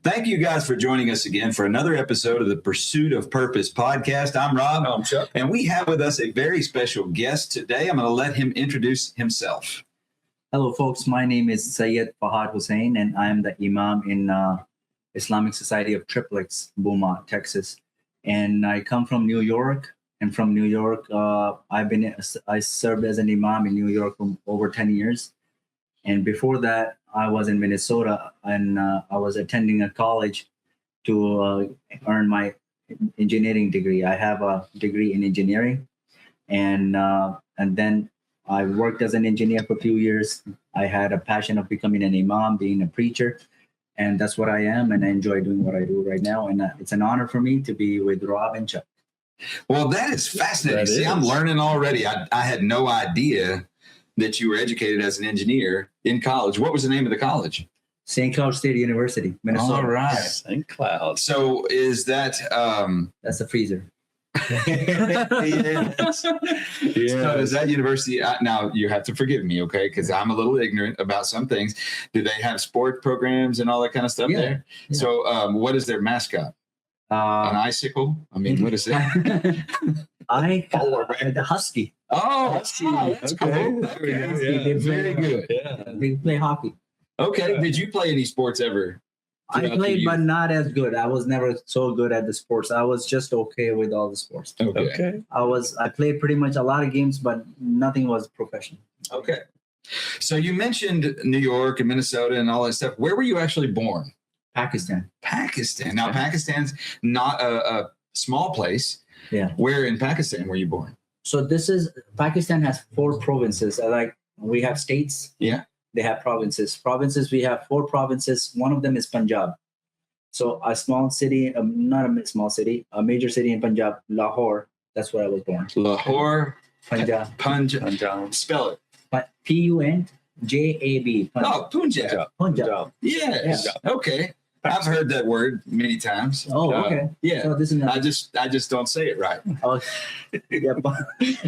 Thank you guys for joining us again for another episode of the Pursuit of Purpose podcast. I'm Rob. I'm Chuck. And we have with us a very special guest today. I'm going to let him introduce himself. Hello, folks. My name is Imam Fahad Hussain, and I am the Imam in Islamic Society of Triplets, Beaumont, Texas. And I come from New York. And from New York, I served as an Imam in New York for over 10 years. And before that, I was in Minnesota, and I was attending a college to earn my engineering degree. I have a degree in engineering, and then I worked as an engineer for a few years. I had a passion of becoming an imam, being a preacher, and that's what I am, and I enjoy doing what I do right now. And it's an honor for me to be with Rob and Chuck. Well, that is fascinating. I'm learning already. I had no idea that you were educated as an engineer in college. What was the name of the college? St. Cloud State University, Minnesota. All right. St. Cloud. So is that... That's a freezer. Yes. So is that university... now, you have to forgive me, okay? Because I'm a little ignorant about some things. Do they have sport programs and all that kind of stuff there? Yeah. So what is their mascot? An icicle? I mean, what is that? The Husky. Oh, Husky. That's cool. Okay. Very good. Yeah. They play hockey. Okay. Yeah. Did you play any sports ever? I played, but not as good. I was never so good at the sports. I was just okay with all the sports. Okay. I played pretty much a lot of games, but nothing was professional. Okay. So you mentioned New York and Minnesota and all that stuff. Where were you actually born? Pakistan. Now, Pakistan's not a small place. Yeah. Where in Pakistan were you born? So Pakistan has 4 provinces. We have states. Yeah. They have provinces. We have 4 provinces. One of them is Punjab. So a small city, not a small city, a major city in Punjab, Lahore. That's where I was born. Lahore, Punjab. Punjab. Spell it. Punjab. Oh, Punjab. Punjab. Yes. Yeah. Okay. I've heard that word many times. Oh, okay. Yeah. So this is not... I just don't say it right. Oh, yeah,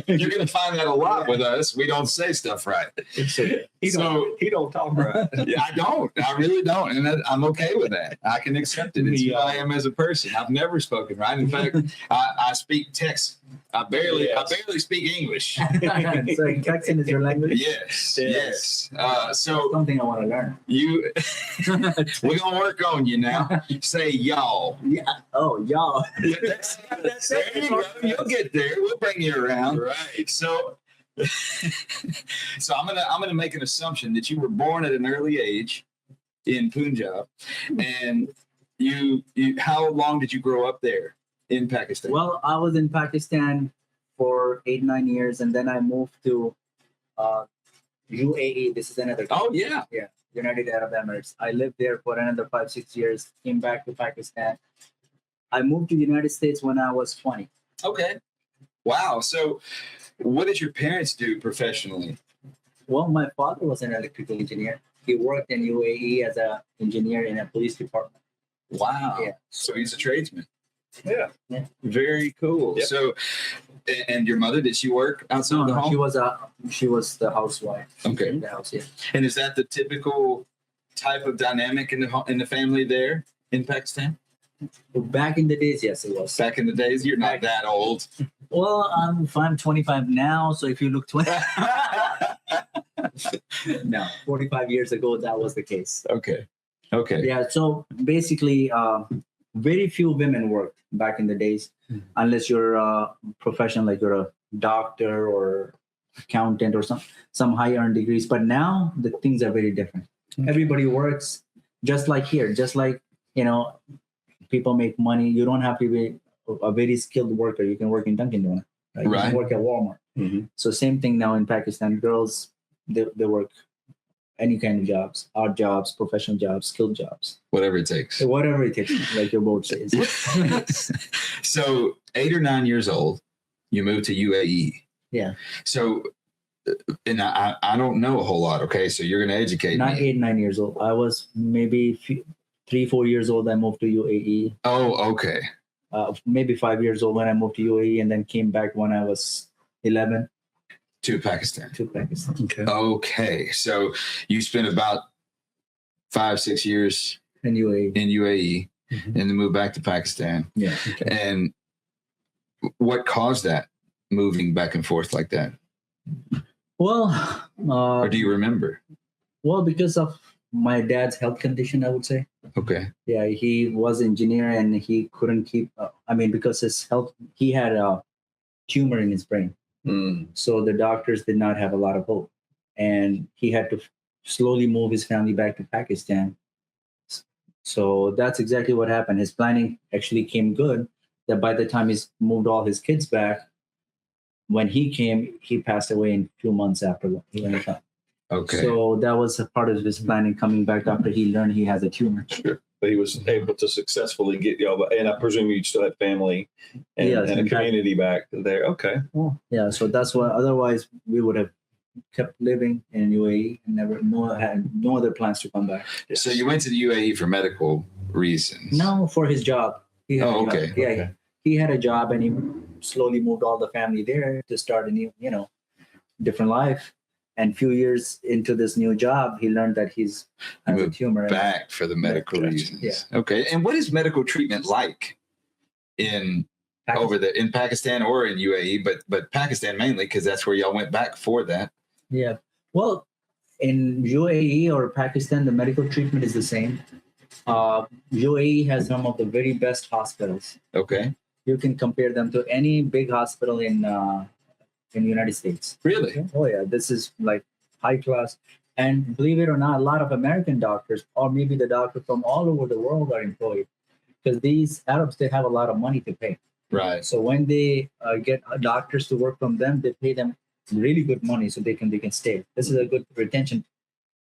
you're gonna find that a lot with us. We don't say stuff right. He don't talk right. Yeah, I don't. I really don't, and I'm okay with that. I can accept it. It's who I am as a person. I've never spoken right. In fact, I speak text. I barely speak English. So Texan is your language? Yes. So something I want to learn. We're gonna work on you now. Say y'all. Yeah. Oh, y'all. That's there you go. You'll get there. We'll bring you around. Right. So I'm gonna make an assumption that you were born at an early age in Punjab, and you how long did you grow up there in Pakistan? Well, I was in Pakistan for 8-9 years, and then I moved to UAE. This is another country. Oh yeah. United Arab Emirates. I lived there for another 5-6 years, came back to Pakistan. I moved to the United States when I was 20. Okay. Wow. So what did your parents do professionally? Well, my father was an electrical engineer. He worked in UAE as an engineer in a police department. Wow. Yeah. So he's a tradesman. Yeah. Very cool. Yep. So, and your mother, did she work outside the home? She was the housewife. Okay. In the house, yeah. And is that the typical type of dynamic in the family there in Pakistan? Back in the days, yes, it was. Back in the days, you're not that old. Well, I'm 25 now, so if you look 20, no, 45 years ago, that was the case. Okay. Yeah. So basically, very few women worked back in the days, unless you're a professional, like you're a doctor or accountant or some high earned degrees. But now the things are very different. Everybody works just like here, just like, people make money. You don't have to be a very skilled worker. You can work in Dunkin' Donuts. Right? You can work at Walmart. Mm-hmm. So same thing now in Pakistan. Girls, they work any kind of jobs, art jobs, professional jobs, skilled jobs. Whatever it takes. Whatever it takes, like your boat says. So 8 or 9 years old, you moved to UAE. Yeah. So, and I don't know a whole lot. Okay. So you're going to educate me. Not 8, 9 years old. I was maybe 3-4 years old. I moved to UAE. Oh, okay. Maybe 5 years old when I moved to UAE, and then came back when I was 11. To Pakistan. Okay. Okay. So you spent about 5-6 years in UAE. in UAE, Mhm. and then moved back to Pakistan. Yeah. And what caused that moving back and forth like that? Well, Or do you remember? well, because of my dad's health condition, I would say. Okay. Yeah, he was engineer and he couldn't keep. Because his health, he had a tumor in his brain, Mm. so the doctors did not have a lot of hope, and he had to slowly move his family back to Pakistan. So that's exactly what happened. His planning actually came good. That by the time he's moved all his kids back, when he came, he passed away in a few months after he went back. Okay. So that was a part of his planning coming back after he learned he has a tumor. Sure. But he was able to successfully get y'all, and I presume you still had family and, Yes, and a in fact- community back there. Okay. Yeah, so that's why. Otherwise, we would have kept living in UAE and had no other plans to come back. So you went to the UAE for medical reasons. No, for his job. He had Oh, a job. okay. Yeah, Okay. he had a job, and he slowly moved all the family there to start a new, different life. And few years into this new job, he learned that he's has a Moved tumor. and- Back for the medical Gotcha. reasons. Yeah. Okay. And what is medical treatment like in in Pakistan or in UAE, but Pakistan mainly because that's where y'all went back for that. Yeah. Well, in UAE or Pakistan, the medical treatment is the same. UAE has some of the very best hospitals. Okay. You can compare them to any big hospital in the United States. Really? Oh yeah, this is like high class. And believe it or not, a lot of American doctors, or maybe the doctors from all over the world, are employed because these Arabs, they have a lot of money to pay. Right. So when they get doctors to work from them, they pay them really good money so they can stay. This is a good retention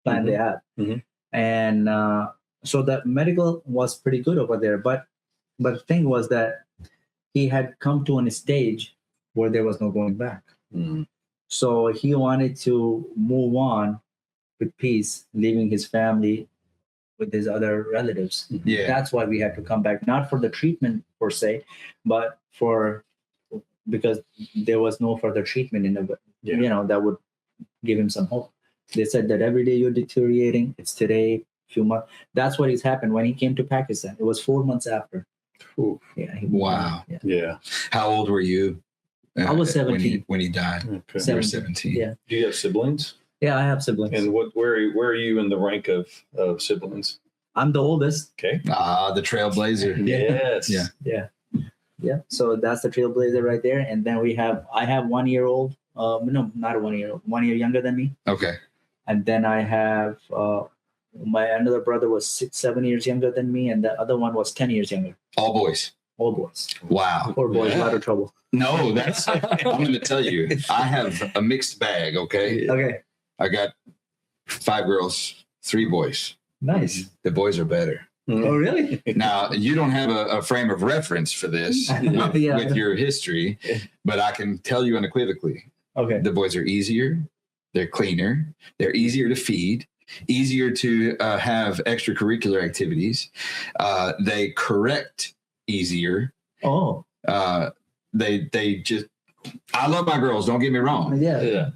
plan they have. Mhm. And so the medical was pretty good over there. But the thing was that he had come to a stage where there was no going back. Mm. So he wanted to move on with peace, leaving his family with his other relatives. Yeah. That's why we had to come back, not for the treatment per se, but because there was no further treatment in the, that would give him some hope. They said that every day you're deteriorating. It's today, few months. That's what has happened when he came to Pakistan. It was 4 months after. Ooh. Yeah. Wow. Yeah. Yeah. How old were you? I was 17 when he died. Okay. You were 17. 17. Yeah. Do you have siblings? Yeah, I have siblings. And where are you in the rank of siblings? I'm the oldest. Okay. Ah, the trailblazer. Yes. Yeah. Yeah. So that's the trailblazer right there. And then I have 1 year old. No, not a 1 year old. 1 year younger than me. Okay. And then I have my another brother was 7 years younger than me, and the other one was 10 years younger. All boys. All boys. Wow. Poor boys, a Yeah. lot of trouble. No, that's I'm going to tell you. I have a mixed bag, okay? Okay. I got 5 girls, 3 boys. Nice. The boys are better. Mm. Oh, really? Now, you don't have a frame of reference for this Yeah. with your history, but I can tell you unequivocally, Okay. the boys are easier, they're cleaner, they're easier to feed, easier to have extracurricular activities. They correct easier. Oh, They just, I love my girls, don't get me wrong, yeah. Yeah.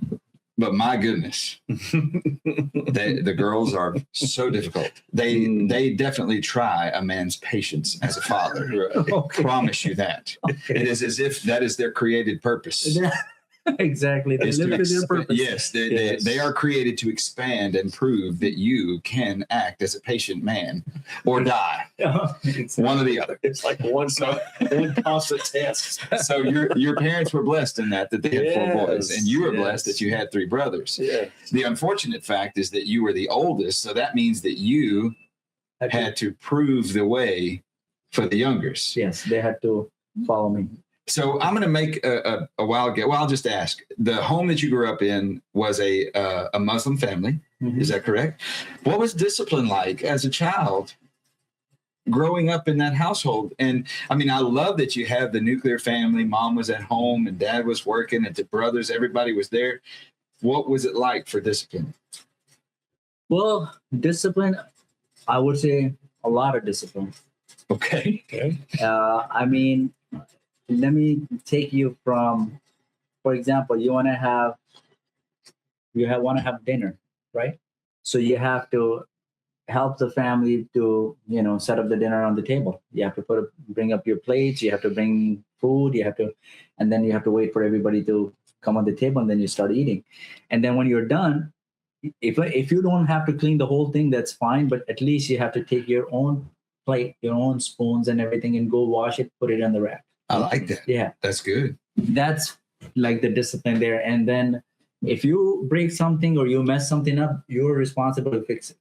but my goodness, the girls are so difficult. They definitely try a man's patience as a father. Right. Okay. Promise you that. It is as if that is their created purpose. Exactly. They Is live to for their exp- purpose. Yes, Yes. they are created to expand and prove that you can act as a patient man or die, one or the other. It's like one constant test. So your parents were blessed in that they had 4 boys, Yes, and you were blessed yes. that you had 3 brothers. Yeah. The unfortunate fact is that you were the oldest, so that means that you had to prove the way for the youngers. Yes, they had to follow me. So I'm going to make a wild guess. Well, I'll just ask. The home that you grew up in was a Muslim family. Mhm. Is that correct? What was discipline like as a child growing up in that household? And I mean, I love that you have the nuclear family. Mom was at home and dad was working and the brothers, everybody was there. What was it like for discipline? Well, discipline, I would say a lot of discipline. Okay. Okay. I mean, let me take you from, for example, you want to have dinner, right? So you have to help the family to, set up the dinner on the table. You have to bring up your plates. You have to bring food. And then you have to wait for everybody to come on the table, and then you start eating. And then when you're done, if you don't have to clean the whole thing, that's fine. But at least you have to take your own plate, your own spoons and everything, and go wash it, put it on the rack. I like that. Yeah. That's good. That's like the discipline there. And then if you break something or you mess something up, you're responsible to fix it.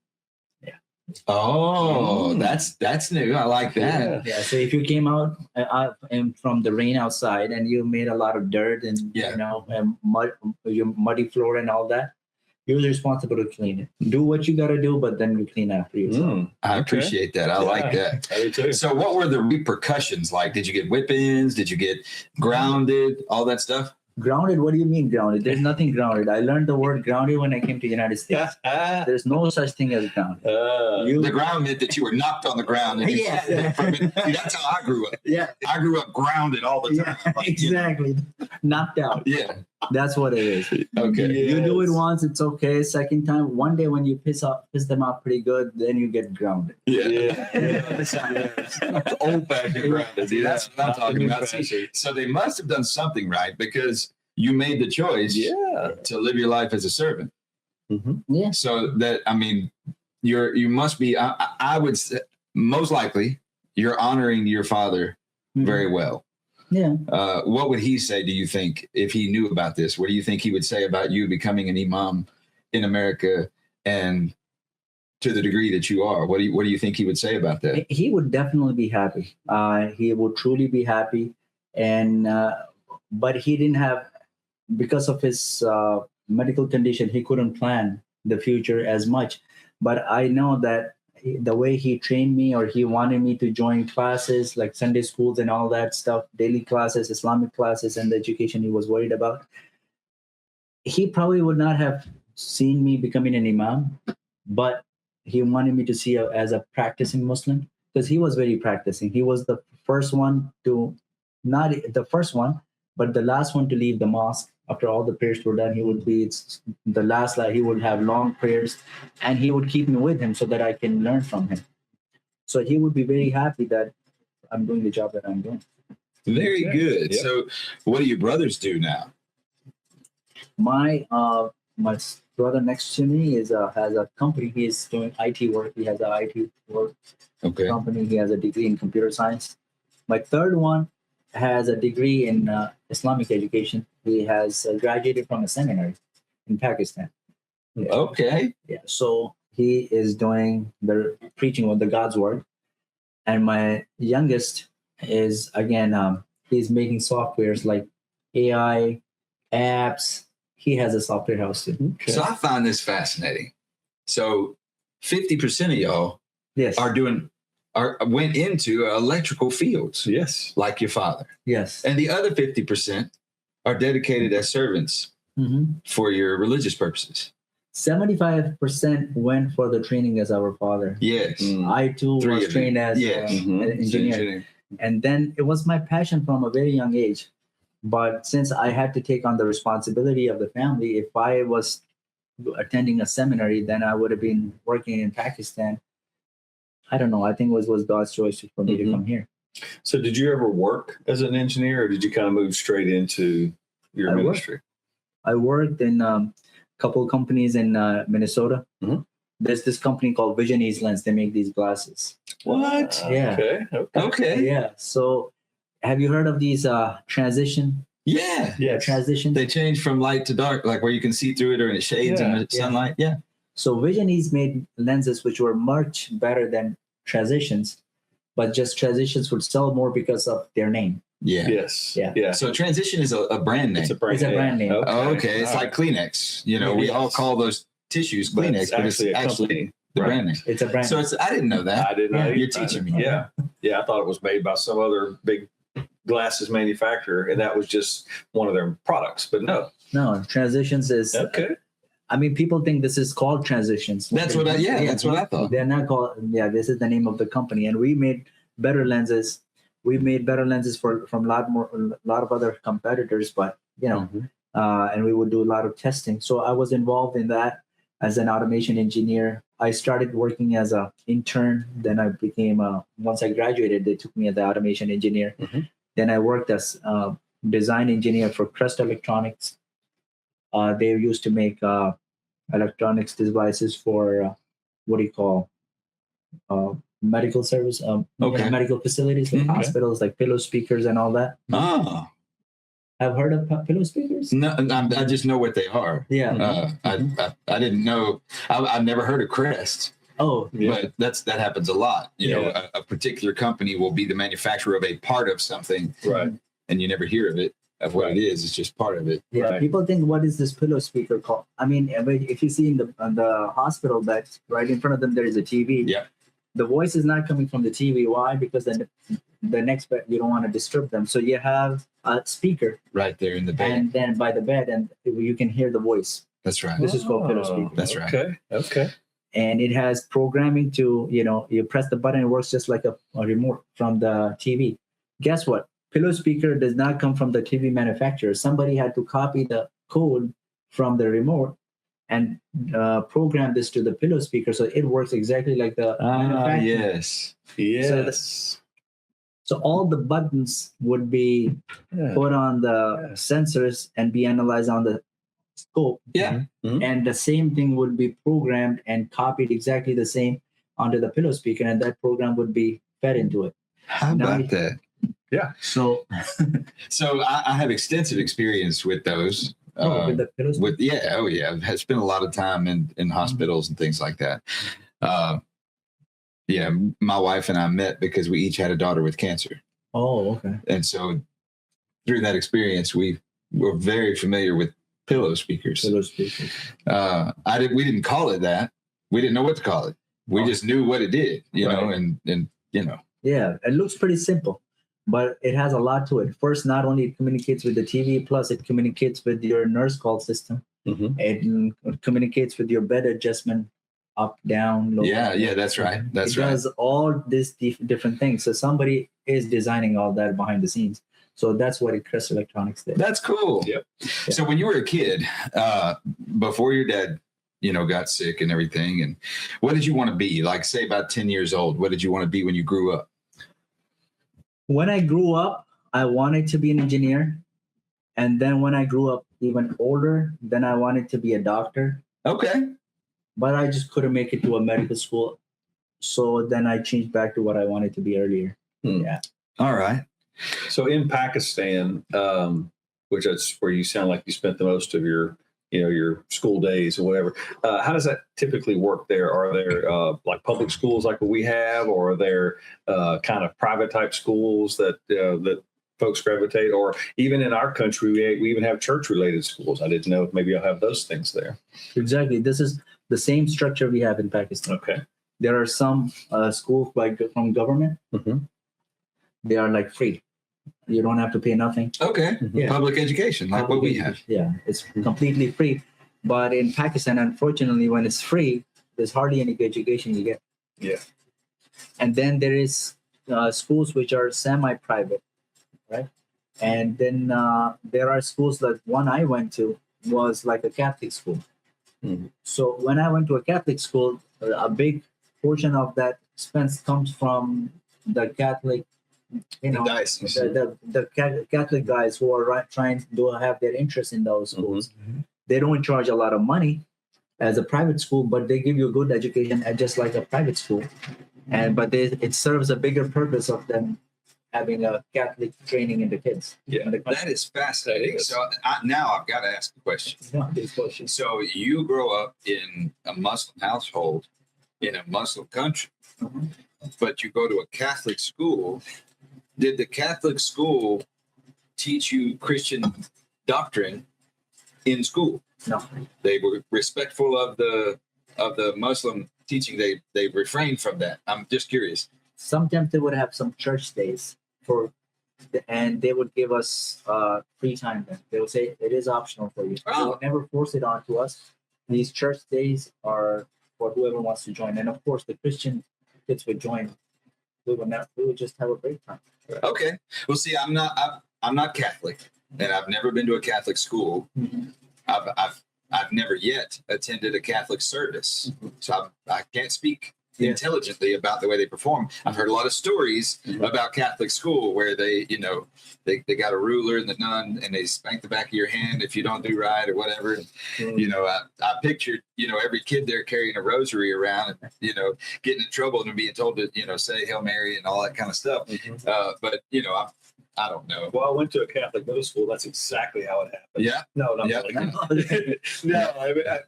Oh, that's new. I like that. Yeah. So if you came out and from the rain outside and you made a lot of dirt and and mud, your muddy floor and all that, you're responsible to clean it. Do what you got to do, but then you clean after yourself. I appreciate that. I like that. I do too. So what were the repercussions like? Did you get whippings? Did you get grounded? All that stuff? Grounded? What do you mean grounded? There's nothing grounded. I learned the word grounded when I came to the United States. There's no such thing as grounded. The ground meant that you were knocked on the ground. And See, that's how I grew up. Yeah. I grew up grounded all the time. Yeah, exactly. Knocked out. Yeah. That's what it is. Okay. You do it once, it's okay. Second time, one day when you piss them off pretty good, then you get grounded. Old fashioned grounded. See, that's what I'm talking about. So they must have done something right, because you made the choice to live your life as a servant. Yeah. So that, I mean, you must be, I would say, most likely you're honoring your father very well. Yeah. What would he say, do you think, if he knew about this? What do you think he would say about you becoming an imam in America, and to the degree that you are? What do you think he would say about that? He would definitely be happy. He would truly be happy. And but he didn't have, because of his medical condition, he couldn't plan the future as much. But I know that the way he trained me, or he wanted me to join classes like Sunday schools and all that stuff, daily classes, Islamic classes, and the education he was worried about, he probably would not have seen me becoming an imam, but he wanted me to see as a practicing Muslim, because he was very practicing. He was the first one to, not the first one, but the last one to leave the mosque. After all the prayers were done, he would be the last. He would have long prayers, and he would keep me with him so that I can learn from him. So he would be very happy that I'm doing the job that I'm doing. Very good. Yep. So what do your brothers do now? My brother next to me has a company. He is doing IT work. He has an IT work company. He has a degree in computer science. My third one has a degree in Islamic education. He has graduated from a seminary in Pakistan. Yeah. Okay. Yeah. So he is doing the preaching of the God's word. And my youngest is, again, he's making softwares like AI, apps. He has a software house too. Okay. So I find this fascinating. So 50% of y'all went into electrical fields. Yes. Like your father. Yes. And the other 50% are dedicated as servants for your religious purposes. 75% went for the training as our father. Yes. I too was trained as an engineer. And then it was my passion from a very young age. But since I had to take on the responsibility of the family, if I was attending a seminary, then I would have been working in Pakistan. I don't know. I think it was God's choice for me to come here. So did you ever work as an engineer, or did you kind of move straight into your ministry? I worked in a couple of companies in Minnesota. There's this company called Vision East Lens. They make these glasses. What? Yeah. Okay. Yeah. So have you heard of these transition? Yeah. Transition. They change from light to dark, like where you can see through it or it shades in the sunlight. Yeah. So Vision East made lenses which were much better than transitions, but just transitions would sell more because of their name. Yeah. Yes. Yeah. So Transition is a brand name. It's a brand name. Okay. It's like Kleenex. You know, we all call those tissues Kleenex, but it's actually the brand name. It's a brand. So I didn't know that. I didn't know. You're teaching me. Yeah. I thought it was made by some other big glasses manufacturer, and that was just one of their products. But no, Transitions is okay. I mean, people think this is called Transitions. That's what I thought. They're not called. Yeah, this is the name of the company, and we made better lenses. We made better lenses from a lot of other competitors, but and we would do a lot of testing. So I was involved in that, as an automation engineer. I started working as an intern. Then I became once I graduated, they took me as an automation engineer. Then I worked as a design engineer for Crest Electronics. They used to make electronics devices for what do you call medical service, medical facilities like hospitals, like pillow speakers and all that. Oh, I've heard of pillow speakers. no, I just know what they are. Yeah. I didn't know. I've never heard of Crest. Oh, But that happens a lot. You know, a particular company will be the manufacturer of a part of something, Right. and you never hear of it, of what it is. It's just part of it. yeah. Right. People think, what is this pillow speaker called? I mean, if you see in the hospital bed, right in front of them, there is a TV. Yeah. The voice is not coming from the TV. Why? Because then the next bed, you don't want to disturb them. So you have a speaker Right there in the bed. and then by the bed, and you can hear the voice. That's right. This is called pillow speaker. That's right. Okay. And it has programming to, you press the button, it works just like a remote from the TV. Guess what? Pillow speaker does not come from the TV manufacturer. Somebody had to copy the code from the remote and program this to the pillow speaker, so it works exactly like the manufacturer. Yes. So all the buttons would be put on the sensors and be analyzed on the scope. Yeah. And the same thing would be programmed and copied exactly the same onto the pillow speaker, and that program would be fed into it. How about that? Yeah. So, I have extensive experience with those. with the pillow speaker. I've spent a lot of time in hospitals and things like that. My wife and I met because we each had a daughter with cancer, Oh, okay. and so through that experience, we were very familiar with pillow speakers. Pillow speakers. We didn't call it that. We didn't know what to call it. We just knew what it did, you know, and you know. Yeah, it looks pretty simple, but it has a lot to it. First, not only it communicates with the TV, plus it communicates with your nurse call system. It communicates with your bed adjustment, up, down, low. Yeah, that's right. That's it right. does all these different things. So somebody is designing all that behind the scenes. So that's what Crest Electronics did. That's cool. Yep. So when you were a kid, before your dad, got sick and everything, and what did you want to be? Like, say about 10 years old, what did you want to be when you grew up? When I grew up, I wanted to be an engineer. And then when I grew up even older, then I wanted to be a doctor. Okay. But I just couldn't make it to a medical school. So then I changed back to what I wanted to be earlier. Yeah. All right. So in Pakistan, which is where you sound like you spent the most of your school days or whatever, how does that typically work there? Are there like public schools like what we have, or are there kind of private type schools that folks gravitate, or even in our country, we even have church related schools? I didn't know if maybe I'll have those things there. Exactly. This is the same structure we have in Pakistan. Okay. There are some schools from government. They are like free. You don't have to pay nothing. Okay. Yeah. Public education, like what we have. Yeah, it's completely free. But in Pakistan, unfortunately, when it's free, there's hardly any education you get. Yeah. And then there is schools which are semi-private, right? And then there are schools like one I went to was like a Catholic school. So when I went to a Catholic school, a big portion of that expense comes from the Catholic, the Catholic guys who are trying to have their interest in those schools. They don't charge a lot of money as a private school, but they give you a good education at just like a private school. But it serves a bigger purpose of them having a Catholic training in the kids. Yeah, that is fascinating. So now I've got to ask the question. So you grow up in a Muslim household in a Muslim country, but you go to a Catholic school. Did the Catholic school teach you Christian doctrine in school? No. They were respectful of the Muslim teaching. They refrained from that. I'm just curious. Sometimes they would have some church days and they would give us free time then. They would say it is optional for you. They would never force it onto us. These church days are for whoever wants to join. And of course, the Christian kids would join. We would just have a great time. Okay. Well, see, I'm not Catholic, and I've never been to a Catholic school. I've I've never yet attended a Catholic service, so I can't speak intelligently about the way they perform. I've heard a lot of stories about Catholic school where they got a ruler and the nun, and they spank the back of your hand if you don't do right or whatever. I pictured, every kid there carrying a rosary around and, getting in trouble and being told to, say Hail Mary and all that kind of stuff. But, I don't know. Well, I went to a Catholic middle school. That's exactly how it happened. Yeah. No, not really. No,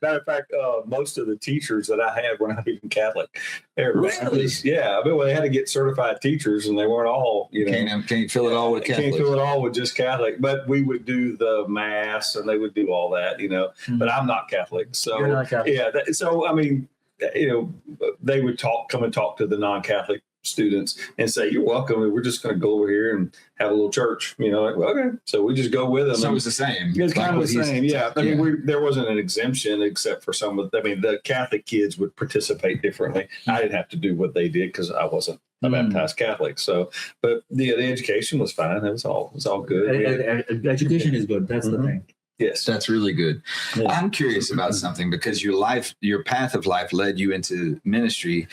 matter of fact, most of the teachers that I had were not even Catholic. Really? Yeah. I mean, they had to get certified teachers, and they weren't all, Can't fill it all with Catholics. Can't fill it all with just Catholic. But we would do the mass, and they would do all that, But I'm not Catholic. So, You're not Catholic. Yeah. So, I mean, they would come and talk to the non-Catholic students and say, "You're welcome. We're just going to go over here and have a little church." Okay. So we just go with them. So it was the same. It's kind of the same. Yeah. I mean, there wasn't an exemption except for the Catholic kids would participate differently. I didn't have to do what they did because I wasn't a baptized Catholic. So, but the education was fine. It was all good. Education is good. That's the thing. Yes. That's really good. Yeah. I'm curious about something because your path of life led you into ministry.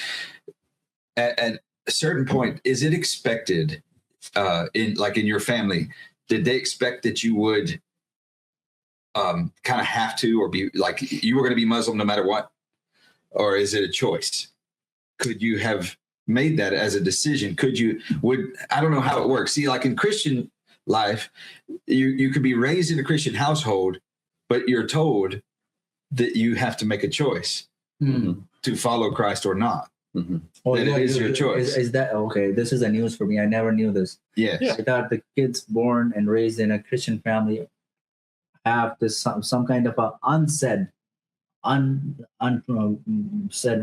At a certain point, is it expected in your family, did they expect that you would kind of have to, or be like you were going to be Muslim no matter what? Or is it a choice? Could you have made that as a decision? I don't know how it works. See, like in Christian life, you could be raised in a Christian household, but you're told that you have to make a choice to follow Christ or not. That it is your choice. Is that okay? This is a news for me. I never knew this. Yes. I thought the kids born and raised in a Christian family have this some kind of a unsaid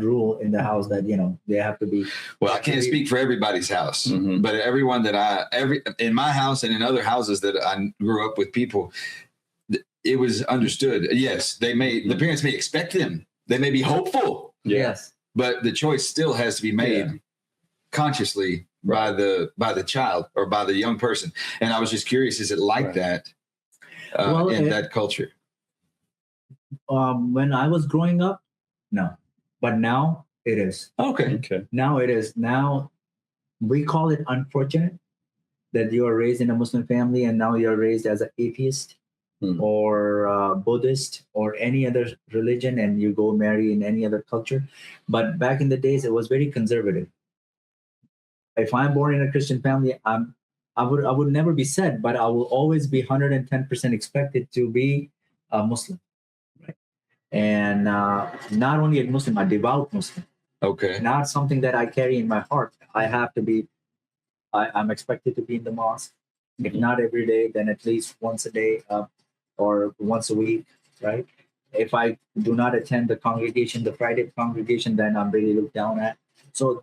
rule in the house that they have to be. Well, I can't speak for everybody's house, but everyone that in my house and in other houses that I grew up with people, it was understood. Yes, the parents may expect them. They may be hopeful. Yes. But the choice still has to be made consciously by the child or by the young person. And I was just curious, is it like that in that culture? When I was growing up, no. But now it is. Okay. Now it is. Now we call it unfortunate that you are raised in a Muslim family and now you're raised as an atheist or Buddhist or any other religion, and you go marry in any other culture. But back in the days, it was very conservative. If I'm born in a Christian family, I would never be said, but I will always be 110% expected to be a Muslim, right? And not only a Muslim, a devout Muslim. Okay. Not something that I carry in my heart. I have to be. I'm expected to be in the mosque. If not every day, then at least once a day. Or once a week, right? If I do not attend the congregation, the Friday congregation, then I'm really looked down at. So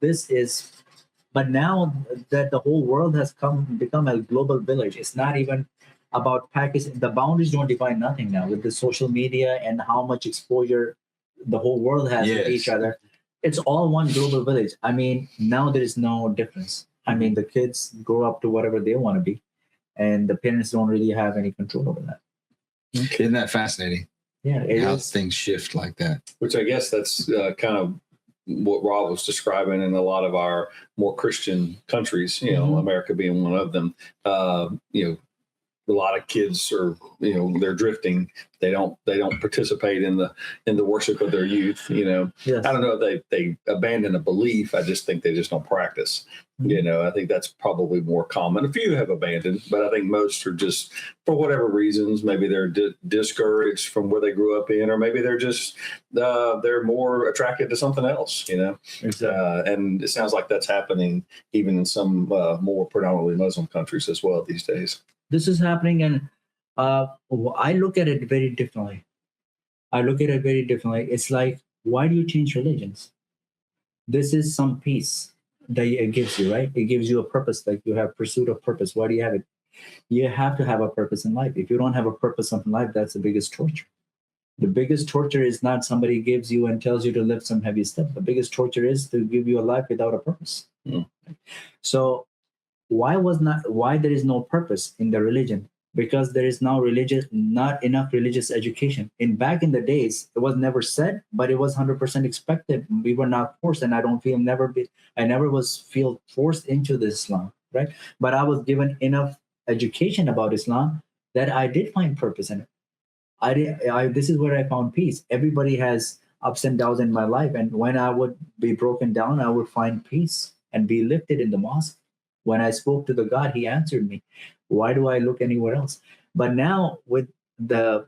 but now that the whole world has become a global village, it's not even about Pakistan. The boundaries don't define nothing now with the social media and how much exposure the whole world has with each other. It's all one global village. I mean, now there is no difference. I mean, the kids grow up to whatever they want to be, and the parents don't really have any control over that. Isn't that fascinating? Yeah, how things shift like that. Which I guess that's kind of what Rob was describing in a lot of our more Christian countries, America being one of them. A lot of kids are, they're drifting. They don't participate in the worship of their youth. Yes. I don't know if they abandon a belief. I just think they just don't practice. I think that's probably more common. A few have abandoned, but I think most are just for whatever reasons. Maybe they're discouraged from where they grew up in, or maybe they're just they're more attracted to something else. Exactly. And it sounds like that's happening even in some more predominantly Muslim countries as well these days. This is happening, and I look at it very differently. It's like, why do you change religions? This is some peace that it gives you, right? It gives you a purpose, like you have pursuit of purpose. Why do you have it? You have to have a purpose in life. If you don't have a purpose in life, that's the biggest torture. The biggest torture is not somebody gives you and tells you to lift some heavy stuff. The biggest torture is to give you a life without a purpose. So why there is no purpose in the religion? because there is not enough religious education. Back in the days, it was never said, but it was 100% expected. We were not forced, and I never was feel forced into the Islam, right? But I was given enough education about Islam that I did find purpose in it. This is where I found peace. Everybody has ups and downs in my life, and when I would be broken down, I would find peace and be lifted in the mosque. When I spoke to the God, He answered me. Why do I look anywhere else? But now with the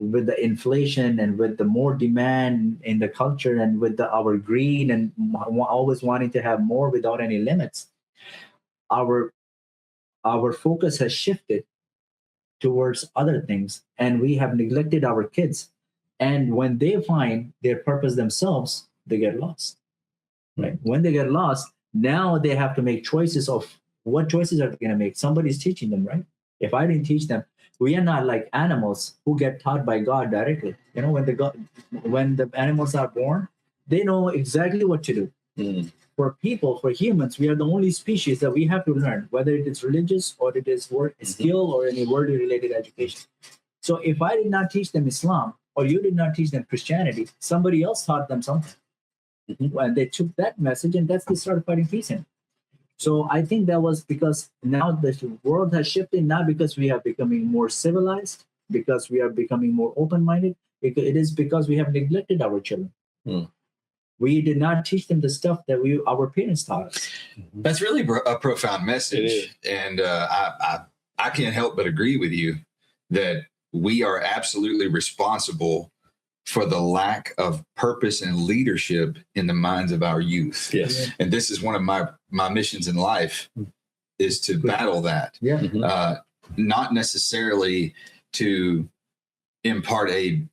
inflation and with the more demand in the culture and with our greed and always wanting to have more without any limits, our focus has shifted towards other things, and we have neglected our kids. And when they find their purpose themselves, they get lost. Right? When they get lost, now they have to make choices of what choices are they going to make. Somebody's teaching them, right? If I didn't teach them, we are not like animals who get taught by God directly. You know, when the animals are born, they know exactly what to do. Mm. For people, for humans, we are the only species that we have to learn, whether it is religious or it is work, skill or any worldly related education. So if I did not teach them Islam, or you did not teach them Christianity, somebody else taught them something. And they took that message, and that's they started fighting peace in. So I think that was because now the world has shifted, not because we are becoming more civilized, because we are becoming more open-minded. It is because we have neglected our children. Mm. We did not teach them the stuff that our parents taught us. That's really a profound message. And I can't help but agree with you that we are absolutely responsible for the lack of purpose and leadership in the minds of our youth. Yes. And this is one of my missions in life, is to battle that. Yeah. Not necessarily to impart a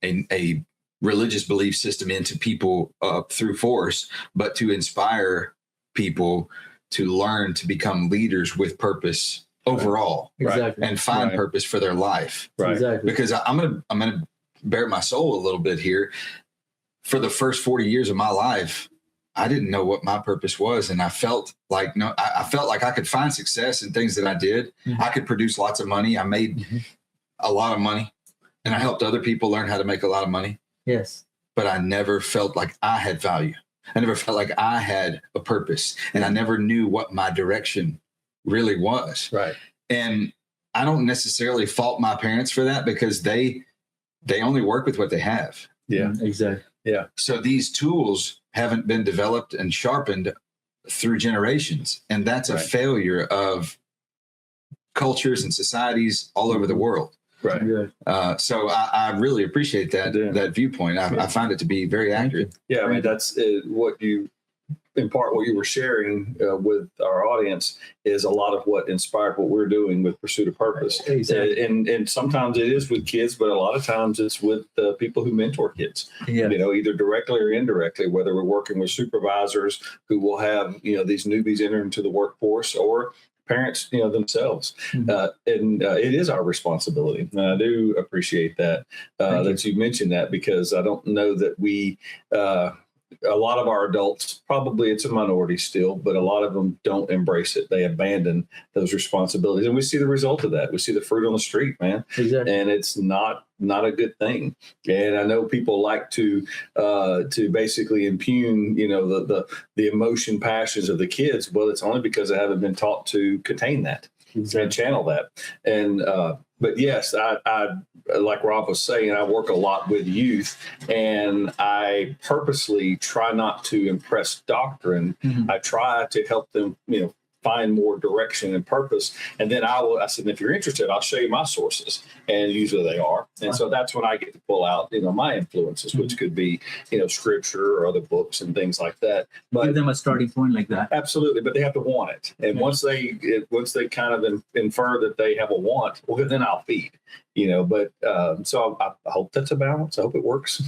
religious belief system into people through force, but to inspire people to learn to become leaders with purpose overall, Exactly. and find purpose for their life. Right. Exactly. Because I'm gonna bare my soul a little bit here. For the first 40 years of my life, I didn't know what my purpose was, and I felt like I felt like I could find success in things that I did. Mm-hmm. I could produce lots of money. I made a lot of money, and I helped other people learn how to make a lot of money. Yes. But I never felt like I had value. I never felt like I had a purpose, and I never knew what my direction really was. Right. And I don't necessarily fault my parents for that, because they only work with what they have. Yeah. Exactly. Yeah. So these tools haven't been developed and sharpened through generations. And that's a failure of cultures and societies all over the world. Right. Yeah. So I really appreciate that viewpoint. I find it to be very accurate. Yeah. I mean, that's what you, in part, what you were sharing with our audience is a lot of what inspired what we're doing with Pursuit of Purpose. Exactly. And sometimes it is with kids, but a lot of times it's with people who mentor kids, Yeah. you know, either directly or indirectly, whether we're working with supervisors who will have, you know, these newbies enter into the workforce, or parents, you know, themselves. And it is our responsibility. And I do appreciate that, that you mentioned that, because I don't know that we, a lot of our adults, probably it's a minority still, but a lot of them don't embrace it. They abandon those responsibilities. And we see the result of that. We see the fruit on the street, man. Exactly. And it's not a good thing. And I know people like to basically impugn, you know, the emotion, passions of the kids. Well, it's only because they haven't been taught to contain that and channel that. And but yes, I like Rob was saying, I work a lot with youth, and I purposely try not to impress doctrine. I try to help them, you know, find more direction and purpose. And then I said, if you're interested, I'll show you my sources. And usually they are. And so that's when I get to pull out, you know, my influences, which could be, you know, scripture or other books and things like that. But give them a starting point like that. Absolutely. But they have to want it. And once they kind of infer that they have a want, well, then I'll feed, you know, but so I hope that's a balance. I hope it works.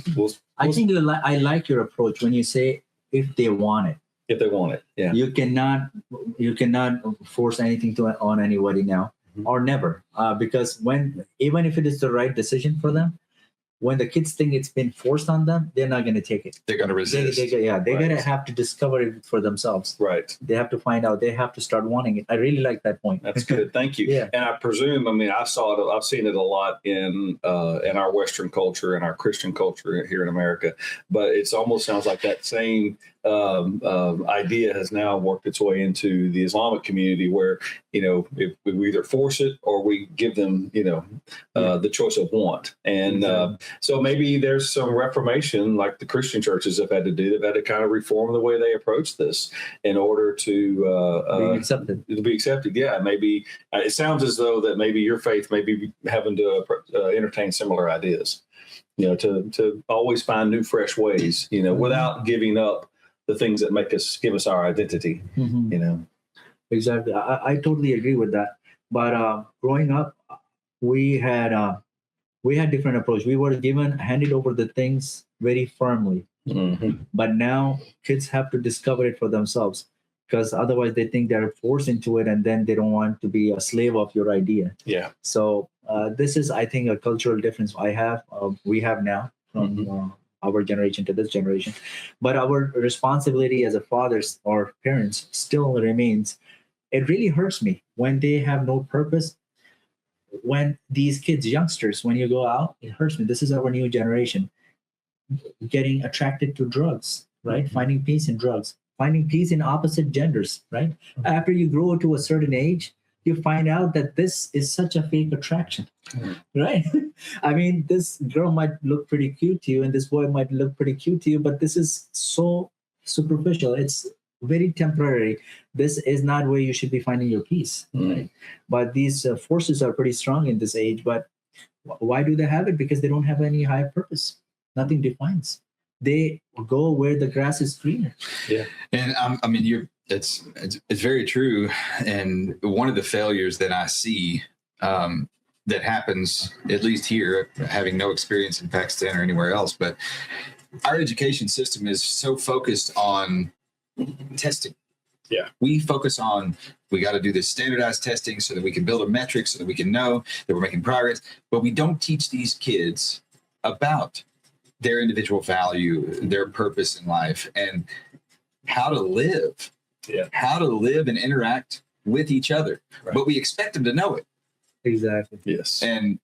I think I like your approach when you say, if they want it. If they want it, yeah. You cannot force anything on anybody now, or never, because even if it is the right decision for them, when the kids think it's been forced on them, they're not going to take it. They're going to resist. They're Right. going to have to discover it for themselves. Right. They have to find out. They have to start wanting it. I really like that point. That's good. Thank you. Yeah. And I presume, I mean, I've seen it a lot in our Western culture and our Christian culture here in America, but it's almost sounds like that same idea has now worked its way into the Islamic community, where if we either force it or we give them the choice of want. And so maybe there's some reformation, like the Christian churches have had to do. They've had to kind of reform the way they approach this in order to be accepted. Yeah, maybe it sounds as though that maybe your faith may be having to entertain similar ideas. To always find new, fresh ways. Without giving up the things that give us our identity. Exactly. I totally agree with that. But growing up, we had different approach. We were handed over the things very firmly. Mm-hmm. But now kids have to discover it for themselves, because otherwise they think they're forced into it, and then they don't want to be a slave of your idea. Yeah. So this is, I think, a cultural difference we have now from our generation to this generation. But our responsibility as a fathers or parents still remains. It really hurts me when they have no purpose. When these kids, youngsters, when you go out, it hurts me. This is our new generation getting attracted to drugs, right? Finding peace in drugs, finding peace in opposite genders, right? After you grow to a certain age, you find out that this is such a fake attraction, right? I mean, this girl might look pretty cute to you and this boy might look pretty cute to you, but this is so superficial. It's very temporary. This is not where you should be finding your peace, right? But these forces are pretty strong in this age. But why do they have it? Because they don't have any higher purpose. Nothing defines. They go where the grass is greener. Yeah, and I mean, it's very true. And one of the failures that I see that happens, at least here, having no experience in Pakistan or anywhere else, but our education system is so focused on testing. Yeah, we focus on, we got to do this standardized testing so that we can build a metric so that we can know that we're making progress. But we don't teach these kids about their individual value, their purpose in life, and how to live. Yeah, how to live and interact with each other. Right. But we expect them to know it. Exactly. Yes. And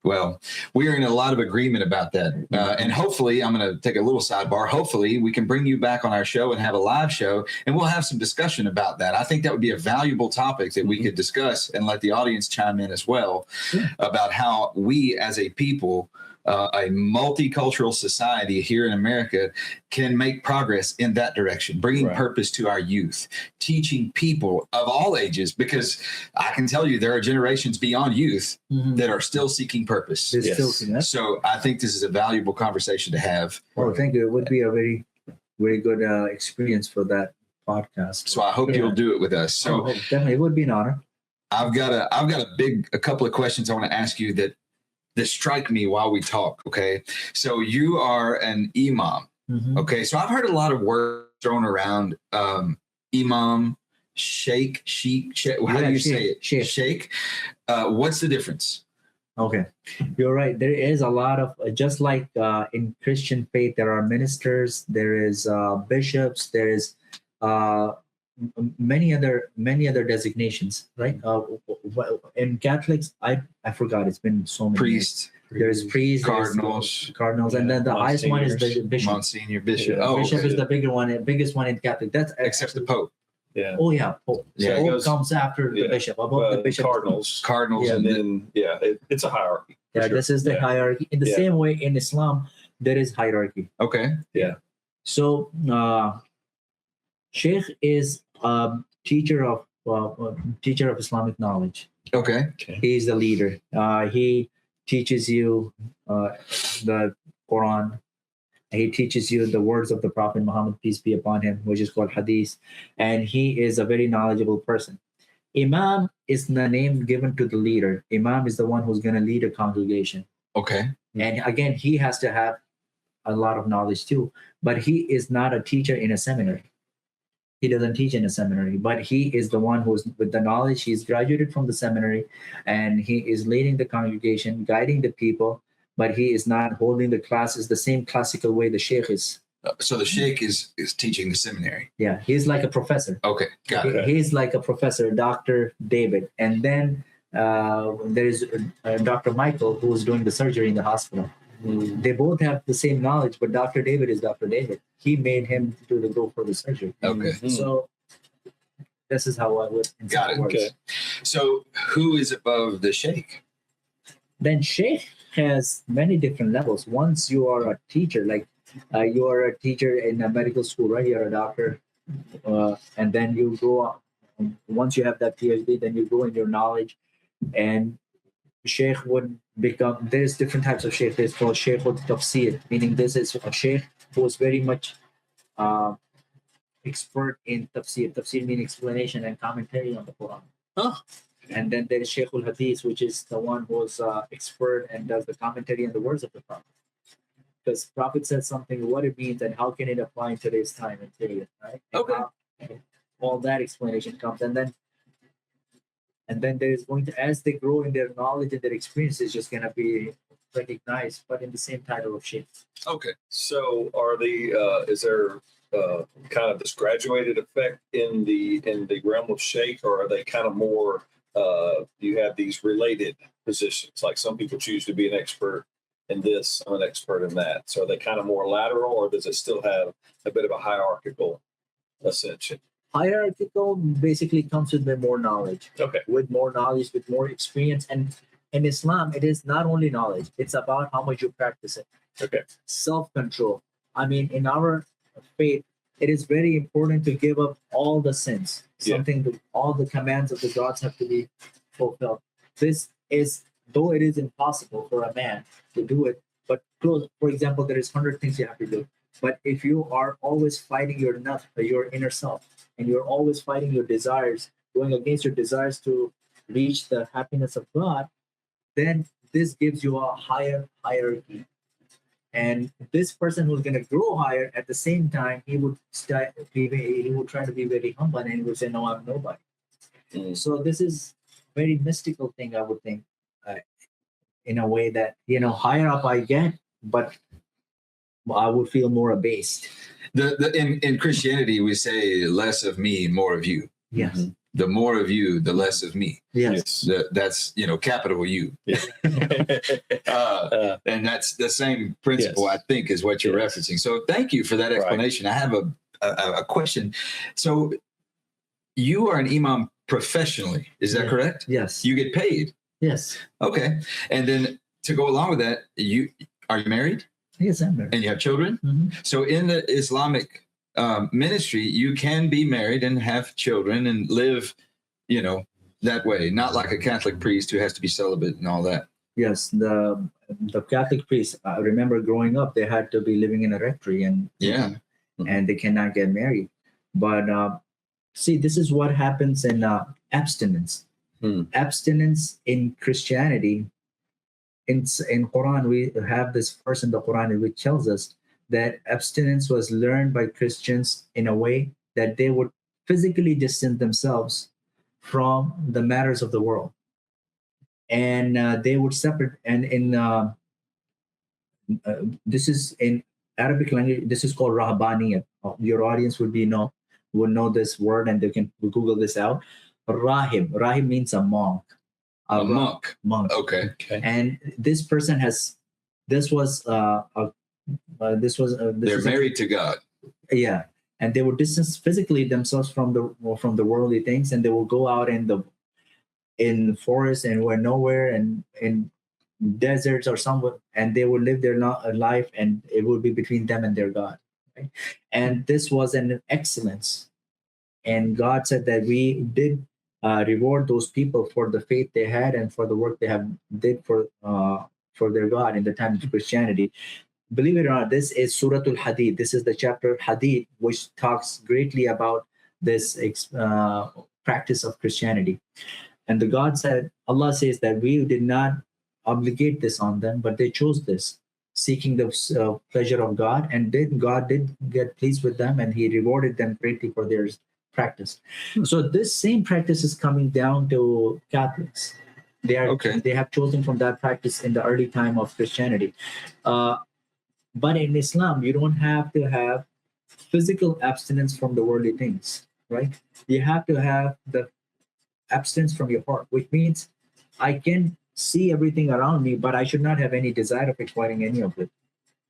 well, we're in a lot of agreement about that. And hopefully, I'm going to take a little sidebar. Hopefully, we can bring you back on our show and have a live show, and we'll have some discussion about that. I think that would be a valuable topic that we could discuss and let the audience chime in as well about how we as a people, a multicultural society here in America, can make progress in that direction, bringing purpose to our youth, teaching people of all ages, because I can tell you there are generations beyond youth that are still seeking purpose. So I think this is a valuable conversation to have. Well, thank you. It would be a very, very good experience for that podcast. So I hope you'll do it with us. So definitely, it would be an honor. I've got a couple of questions I want to ask you that strike me while we talk. Okay. So you are an imam. Okay. So I've heard a lot of words thrown around. Imam, sheikh, how do you say it? Sheikh. What's the difference? Okay. You're right. There is a lot of, just like in Christian faith, there are ministers, there is bishops, there is many other designations, right? In Catholics, I forgot. It's been so many. Priests. There's priests, cardinals, and then the highest one is the bishop. Monsignor, bishop. Yeah. Bishop is the biggest one in Catholic. That's except the Pope. Yeah. Oh yeah, Pope. Yeah, Pope comes after the bishop. Above the bishop, cardinals, and then it's a hierarchy. Yeah, this is the hierarchy. In the same way, in Islam, there is hierarchy. Okay. Yeah. So, Sheikh is a teacher of Islamic knowledge. Okay. He's the leader. He teaches you the Quran. He teaches you the words of the Prophet Muhammad, peace be upon him, which is called Hadith. And he is a very knowledgeable person. Imam is the name given to the leader. Imam is the one who's going to lead a congregation. Okay. And again, he has to have a lot of knowledge too. But he is not a teacher in a seminary. He doesn't teach in a seminary, but he is the one who's with the knowledge. He's graduated from the seminary, and he is leading the congregation, guiding the people. but he is not holding the classes the same classical way the sheikh is. So the sheikh is teaching the seminary. Yeah, he's like a professor. Okay, got it. He's like a professor, Dr. David. And then there is Dr. Michael, who's doing the surgery in the hospital. They both have the same knowledge, but Dr. David is Dr. David. He made him go for the surgery. Okay. So this is how I would. Got it. Okay. So who is above the sheikh? Then sheikh has many different levels. Once you are a teacher, like you are a teacher in a medical school, right? You're a doctor, and then you go. Once you have that PhD, then you go in your knowledge, and sheikh would become. There's different types of sheikh. There's called sheikh tafsir, meaning this is a sheikh who is very much expert in tafsir. Tafsir means explanation and commentary on the Quran. Oh. And then there is sheikh al-hadith, which is the one who's expert and does the commentary on the words of the Prophet. Because Prophet said something, what it means, and how can it apply in today's time and period, right? Okay. All that explanation comes, and then there is going to, as they grow in their knowledge and their experience, is just going to be recognized, but in the same title of sheikh. Okay. So, is there kind of this graduated effect in the realm of sheikh, or are they kind of more? You have these related positions, like some people choose to be an expert in this, I'm an expert in that. So are they kind of more lateral, or does it still have a bit of a hierarchical ascension? Hierarchical basically comes with more knowledge. Okay. With more knowledge, with more experience. And in Islam, it is not only knowledge, it's about how much you practice it. Okay. Self-control. I mean, in our faith, it is very important to give up all the sins. All the commands of the gods have to be fulfilled. This is, though it is impossible for a man to do it, but for example, there is 100 things you have to do. But if you are always fighting your inner self, and you're always fighting your desires, going against your desires to reach the happiness of God, then this gives you a higher hierarchy. And this person who's going to grow higher, at the same time, he would try to be very humble, and he would say, "No, I'm nobody." So this is very mystical thing, I would think, in a way that higher up I get, but I would feel more abased. In Christianity, we say less of me, more of you. Yes. Mm-hmm. The more of you, the less of me. Yes. That's capital U. Yeah. And that's the same principle, yes. I think, is what you're referencing. So thank you for that explanation. Right. I have a question. So you are an imam professionally, is that correct? Yes. You get paid? Yes. Okay. And then to go along with that, are you married? Yes, I'm married. And you have children? Mm-hmm. So in the Islamic ministry, you can be married and have children and live, that way, not like a Catholic priest who has to be celibate and all that. Yes, the Catholic priests, I remember growing up, they had to be living in a rectory and they cannot get married. But see, this is what happens in abstinence. Abstinence in Christianity, in Quran, we have this verse in the Quran which tells us that abstinence was learned by Christians in a way that they would physically distance themselves from the matters of the world. And they would separate, and in this is in Arabic language, this is called rahbaniyat. Your audience would know this word, and they can Google this out. Rahib means a monk. A monk. Okay. And this person they're married to God. Yeah, and they would distance physically themselves from the worldly things, and they will go out in the forest and where nowhere and in deserts or somewhere, and they will live their life, and it will be between them and their God. Right? And this was an excellence, and God said that we did reward those people for the faith they had and for the work they did for their God in the time of Christianity. Believe it or not, this is Surah Al-Hadid. This is the chapter Hadid, which talks greatly about this practice of Christianity. And Allah says that we did not obligate this on them, but they chose this, seeking the pleasure of God. And God did get pleased with them, and He rewarded them greatly for their practice. So this same practice is coming down to Catholics. They have chosen from that practice in the early time of Christianity. But in Islam, you don't have to have physical abstinence from the worldly things, right? You have to have the abstinence from your heart, which means I can see everything around me, but I should not have any desire of acquiring any of it.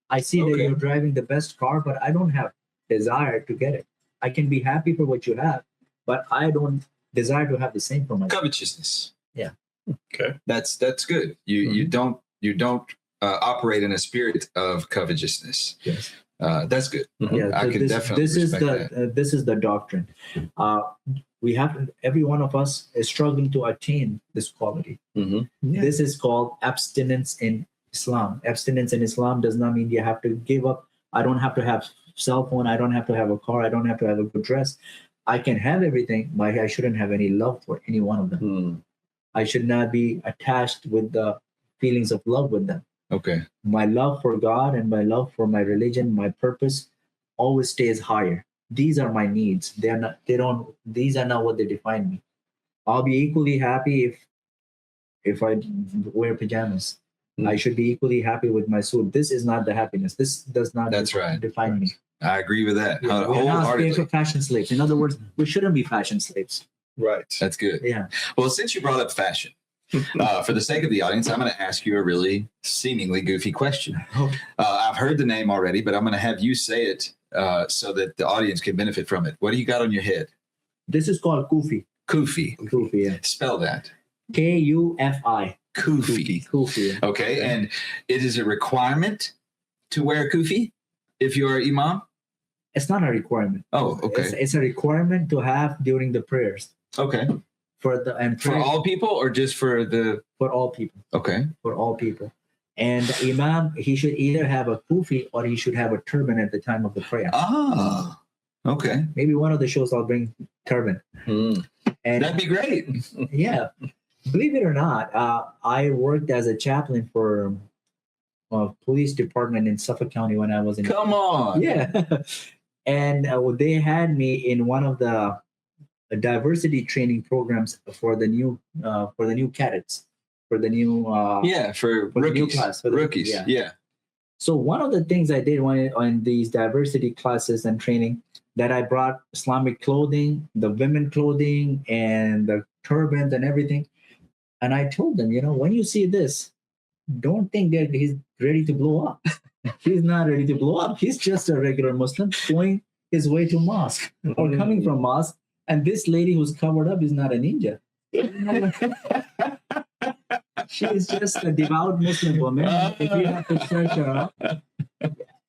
I see that you're driving the best car, but I don't have desire to get it. I can be happy for what you have, but I don't desire to have the same for myself. Covetousness. Yeah. Okay. That's good. You don't operate in a spirit of covetousness. Yes. That's good. Yeah, I can definitely respect that. This is the doctrine. We have, every one of us is struggling to attain this quality. Yeah. This is called abstinence in Islam. Abstinence in Islam does not mean you have to give up. I don't have to have cell phone. I don't have to have a car. I don't have to have a good dress. I can have everything, but I shouldn't have any love for any one of them. I should not be attached with the feelings of love with them. Okay. My love for God and my love for my religion, my purpose, always stays higher. These are my needs. These are not what they define me. I'll be equally happy if I wear pajamas. I should be equally happy with my suit. This is not the happiness. This does not define me. I agree with that. Yeah, we're not fashion slaves. In other words, we shouldn't be fashion slaves. Right. That's good. Yeah. Well, since you brought up fashion, for the sake of the audience, I'm going to ask you a really seemingly goofy question. I've heard the name already, but I'm going to have you say it so that the audience can benefit from it. What do you got on your head? This is called kufi. Kufi. Kufi, yeah. Spell that. Kufi. Kufi. Kufi. Yeah. Okay. And it is a requirement to wear a kufi if you're imam? It's not a requirement. Oh, okay. It's a requirement to have during the prayers. Okay. For all people or just for all people. Okay. For all people. And the imam, he should either have a kufi or he should have a turban at the time of the prayer. Ah, okay. Maybe one of the shows I'll bring turban. And that'd be great. Yeah. Believe it or not, I worked as a chaplain for a police department in Suffolk County when I was in. Come on. Yeah. And they had me in one of the diversity training programs for the new cadets, for the new for rookies, the new class, rookies. Yeah. So one of the things I did on these diversity classes and training, that I brought Islamic clothing, the women clothing, and the turbans and everything. And I told them, when you see this, don't think that he's ready to blow up. He's not ready to blow up. He's just a regular Muslim going his way to mosque or coming from mosque. And this lady who's covered up is not a ninja. She is just a devout Muslim woman. If you have to search her up,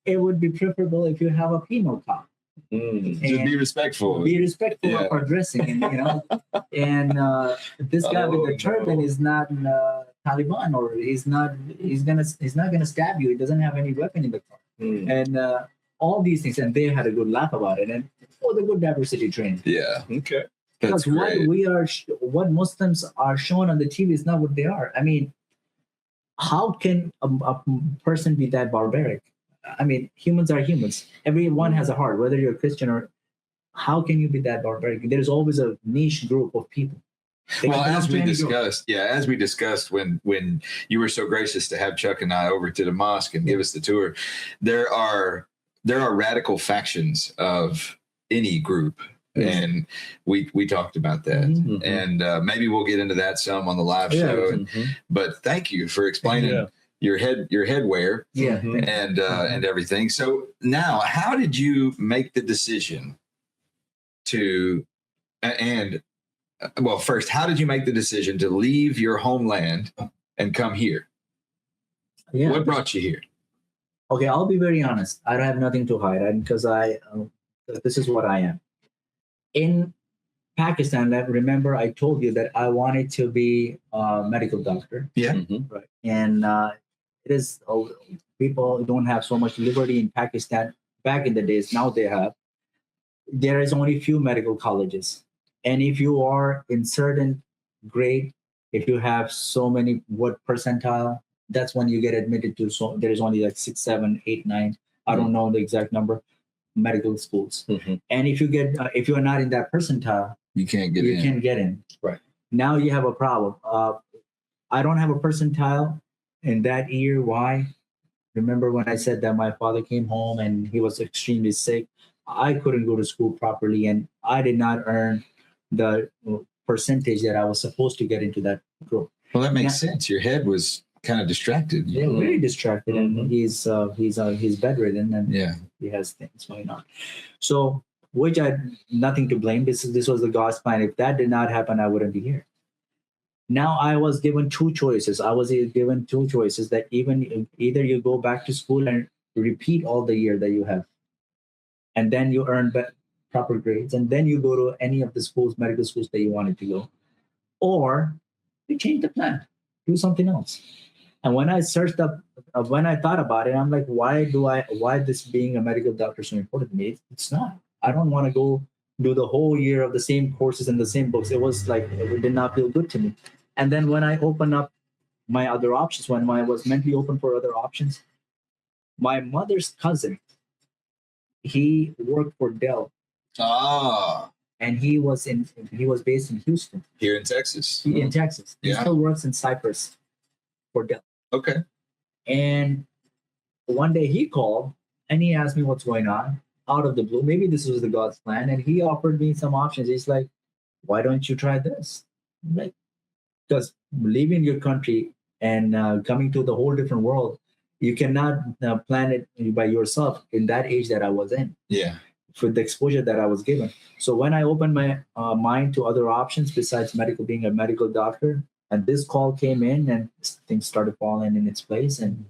it would be preferable if you have a penal cop. Just be respectful. Be respectful of our dressing, And this guy with the turban is not Taliban, or he's not gonna stab you. He doesn't have any weapon in the car, and all these things. And they had a good laugh about it, and for the good diversity training. Yeah. Okay. Because what Muslims are shown on the TV is not what they are. I mean, how can a person be that barbaric? I mean, humans are humans. Everyone has a heart, whether you're a Christian or. How can you be that barbaric? There's always a niche group of people. As we discussed when you were so gracious to have Chuck and I over to the mosque and give us the tour, there are radical factions of any group. And we talked about that, and maybe we'll get into that some on the live show. But thank you for explaining your headwear, and everything. So now, how did you make the decision to? First, how did you make the decision to leave your homeland and come here? Yeah. What brought you here? Okay, I'll be very honest. I don't have nothing to hide, because this is what I am. In Pakistan, remember I told you that I wanted to be a medical doctor. Yeah. Right. And it is people don't have so much liberty in Pakistan back in the days. Now they have. There is only few medical colleges, and if you are in certain grade, if you have so many percentile, that's when you get admitted to. So there is only like 6, 7, 8, 9. I don't know the exact number. Medical schools, and if you are not in that percentile, you can't get in. You can't get in. Right. Now you have a problem. I don't have a percentile in that year. Why? Remember when I said that my father came home and he was extremely sick? I couldn't go to school properly, and I did not earn the percentage that I was supposed to get into that group. Well, that makes sense. Your head was kind of distracted. Yeah, very distracted, and he's bedridden, and he has things going on. So, which I nothing to blame. This was the God's plan. If that did not happen, I wouldn't be here. Now I was given two choices. That either you go back to school and repeat all the year that you have, and then you earn proper grades, and then you go to any of the schools, medical schools that you wanted to go, or you change the plan, do something else. And when I when I thought about it, I'm like, why this being a medical doctor is so important to me? It's not. I don't want to go do the whole year of the same courses and the same books. It was like, it did not feel good to me. And then when I opened up my other options, when I was mentally open for other options, my mother's cousin, he worked for Dell. And he was based in Houston. Here in Texas. In Texas. He still works in Cyprus for Dell. Okay. And one day he called and he asked me what's going on out of the blue. Maybe this was the God's plan. And he offered me some options. He's like, why don't you try this? I'm like, because leaving your country and coming to the whole different world, you cannot plan it by yourself in that age that I was in. Yeah. For the exposure that I was given. So when I opened my mind to other options besides being a medical doctor, and this call came in and things started falling in its place. And,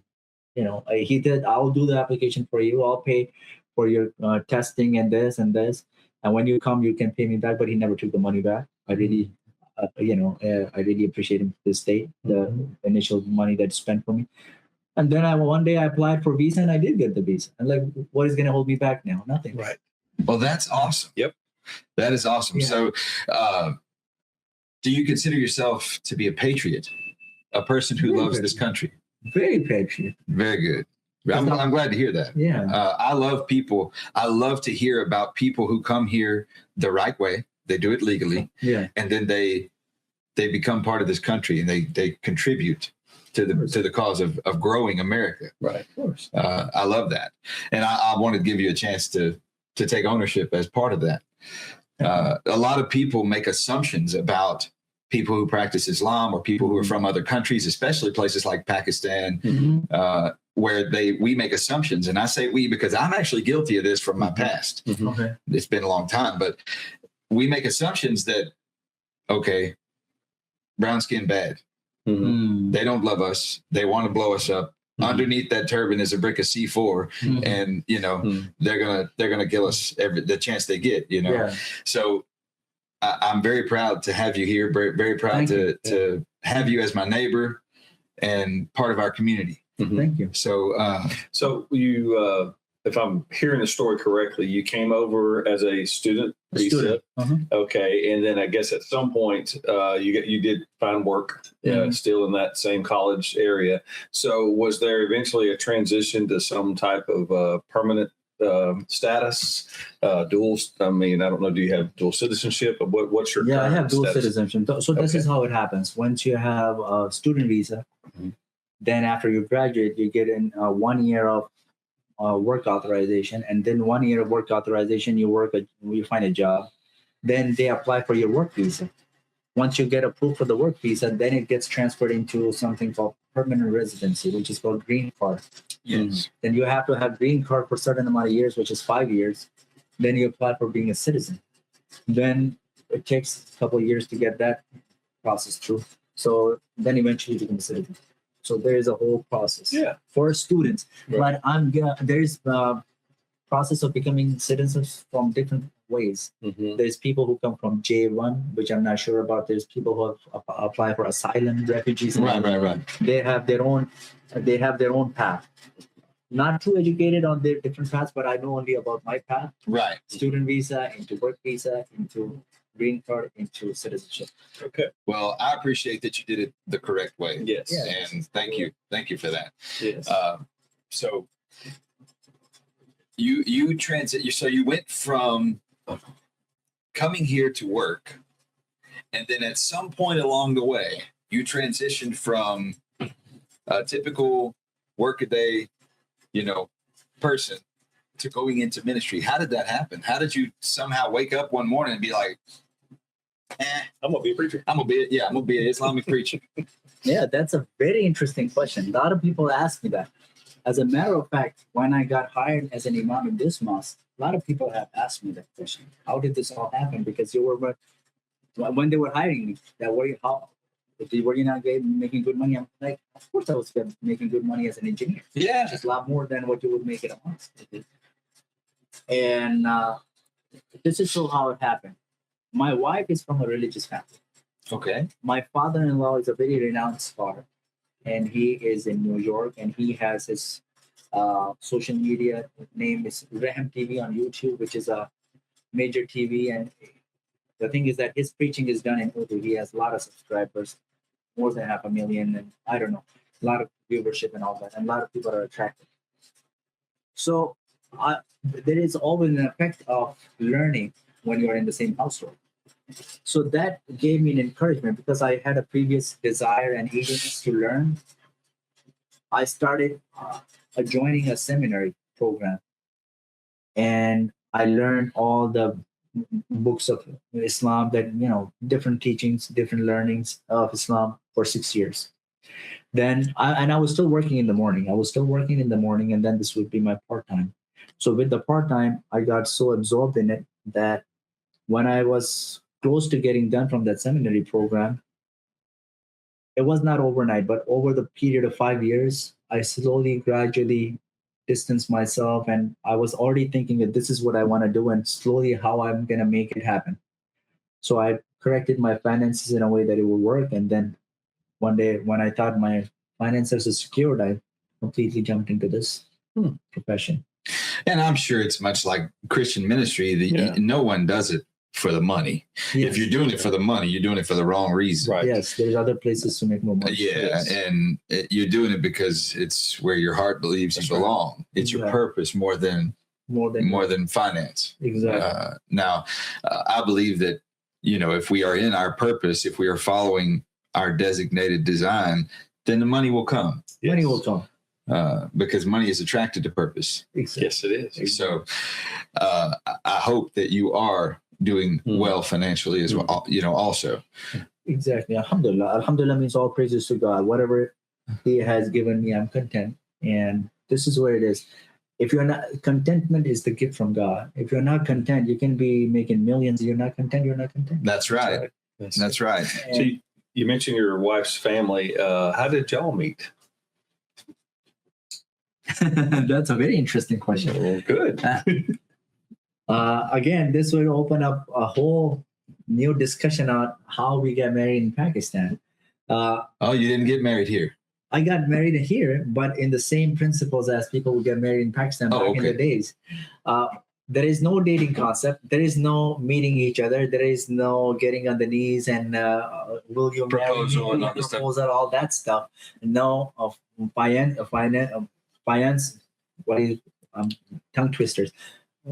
he did, I'll do the application for you. I'll pay for your testing and this and this. And when you come, you can pay me back. But he never took the money back. I really, I really appreciate him to this day, the initial money that he spent for me. And then one day I applied for visa and I did get the visa. And like, what is going to hold me back now? Nothing. Right. Well, that's awesome. Yep. That is awesome. Yeah. So, do you consider yourself to be a patriot, a person who loves this country? Very patriot. Very good. I'm glad to hear that. Yeah. I love people. I love to hear about people who come here the right way. They do it legally. Yeah. And then they become part of this country and they contribute to the cause of growing America. Right. Of course. I love that. And I want to give you a chance to take ownership as part of that. A lot of people make assumptions about people who practice Islam or people who are from other countries, especially places like Pakistan, where we make assumptions. And I say we because I'm actually guilty of this from my past. Okay. It's been a long time, but we make assumptions that, okay, brown skin bad. They don't love us. They want to blow us up. Underneath that turban is a brick of C4, and they're gonna kill us the chance they get. Yeah. So I'm very proud to have you here. Very, very proud to have you as my neighbor and part of our community. Thank you. So so you, if I'm hearing the story correctly, you came over as a student. Okay, and then I guess at some point you did find work still in that same college area. So was there eventually a transition to some type of permanent status, dual? I mean, I don't know. Do you have dual citizenship? Or what's your I have dual status? citizenship. So this is how it happens. Once you have a student visa, then after you graduate, you get in 1 year of work authorization, and then 1 year of work authorization, you find a job. Then they apply for your work visa. Once you get approved for the work visa, then it gets transferred into something called permanent residency, which is called green card. yes, Then you have to have green card for a certain amount of years, which is 5 years. Then you apply for being a citizen. Then it takes a couple of years to get that process through. So then eventually you become a citizen. So there is a whole process for students. Right. But there's a process of becoming citizens from different ways. There's people who come from J1, which I'm not sure about. There's people who have apply for asylum, refugees. right. They have their own path. Not too educated on their different paths, but I know only about my path. Right. Student visa, into work visa, into green card, into citizenship. Okay. Well, I appreciate that you did it the correct way. Yes. And thank you for that. Yes. So you transit. So you went from coming here to work, and then at some point along the way, you transitioned from a typical workaday, person to going into ministry. How did that happen? How did you somehow wake up one morning and be like, I'm gonna be a preacher. I'm gonna be an Islamic preacher? Yeah, that's a very interesting question. A lot of people ask me that. As a matter of fact, when I got hired as an imam in this mosque, a lot of people have asked me that question. How did this all happen? Because when they were hiring me, were you not making good money? I'm like, of course I was making good money as an engineer. Yeah. Just a lot more than what you would make at a mosque. And this is how it happened. My wife is from a religious family. Okay. My father-in-law is a very renowned scholar, and he is in New York, and he has his social media name is Raham TV on YouTube, which is a major TV. And the thing is that his preaching is done in Urdu. He has a lot of subscribers, more than 500,000, and I don't know, a lot of viewership and all that, and a lot of people are attracted. So there is always an effect of learning when you are in the same household. So that gave me an encouragement because I had a previous desire and eagerness to learn. I started joining a seminary program, and I learned all the books of Islam that, different teachings, different learnings of Islam for 6 years. Then I was still working in the morning. And then this would be my part-time. So with the part-time, I got so absorbed in it that when I was close to getting done from that seminary program, it was not overnight, but over the period of 5 years, I slowly, gradually distanced myself, and I was already thinking that this is what I want to do and slowly how I'm going to make it happen. So I corrected my finances in a way that it would work. And then one day when I thought my finances were secured, I completely jumped into this profession. And I'm sure it's much like Christian ministry that no one does it for the money. Yes. If you're doing it for the money, you're doing it for the wrong reason. Right. Yes, there's other places to make more money. Yeah, and you're doing it because it's where your heart believes you belong. Right. It's your purpose more than finance. Exactly. Now, I believe that if we are in our purpose, if we are following our designated design, then the money will come. Yes. Money will come. Because money is attracted to purpose. Exactly. Yes, it is. So, I hope that you are doing well financially as well. Also. Exactly. Alhamdulillah. Alhamdulillah means all praises to God. Whatever He has given me, I'm content. And this is where it is. If you're not, contentment is the gift from God. If you're not content, you can be making millions. You're not content. That's right. That's right. So you mentioned your wife's family. How did y'all meet? That's a very interesting question. Well, good. Again, this will open up a whole new discussion on how we get married in Pakistan. You didn't get married here? I got married here, but in the same principles as people would get married in Pakistan back in the days. There is no dating concept. There is no meeting each other. There is no getting on the knees and will you proposal marry me? And proposal, all that stuff. No fiance. What is tongue twisters?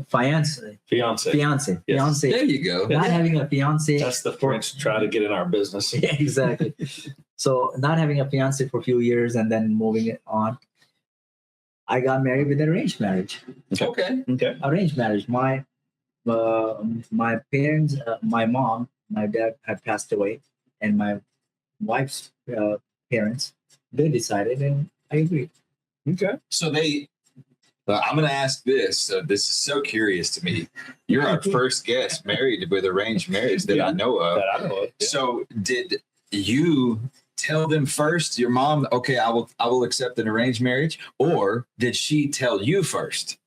Fiance. Yes. There you go. Not having a fiance. That's the French try to get in our business. Yeah, exactly. So not having a fiance for a few years and then moving it on. I got married with arranged marriage. Okay. Arranged marriage. My parents, my mom, my dad had passed away, and my wife's parents, they decided, and I agreed. Okay. So I'm going to ask this. So this is so curious to me. You're our first guest married with arranged marriage that I know of. Yeah. So did you tell them first, your mom, okay, I will accept an arranged marriage, or did she tell you first?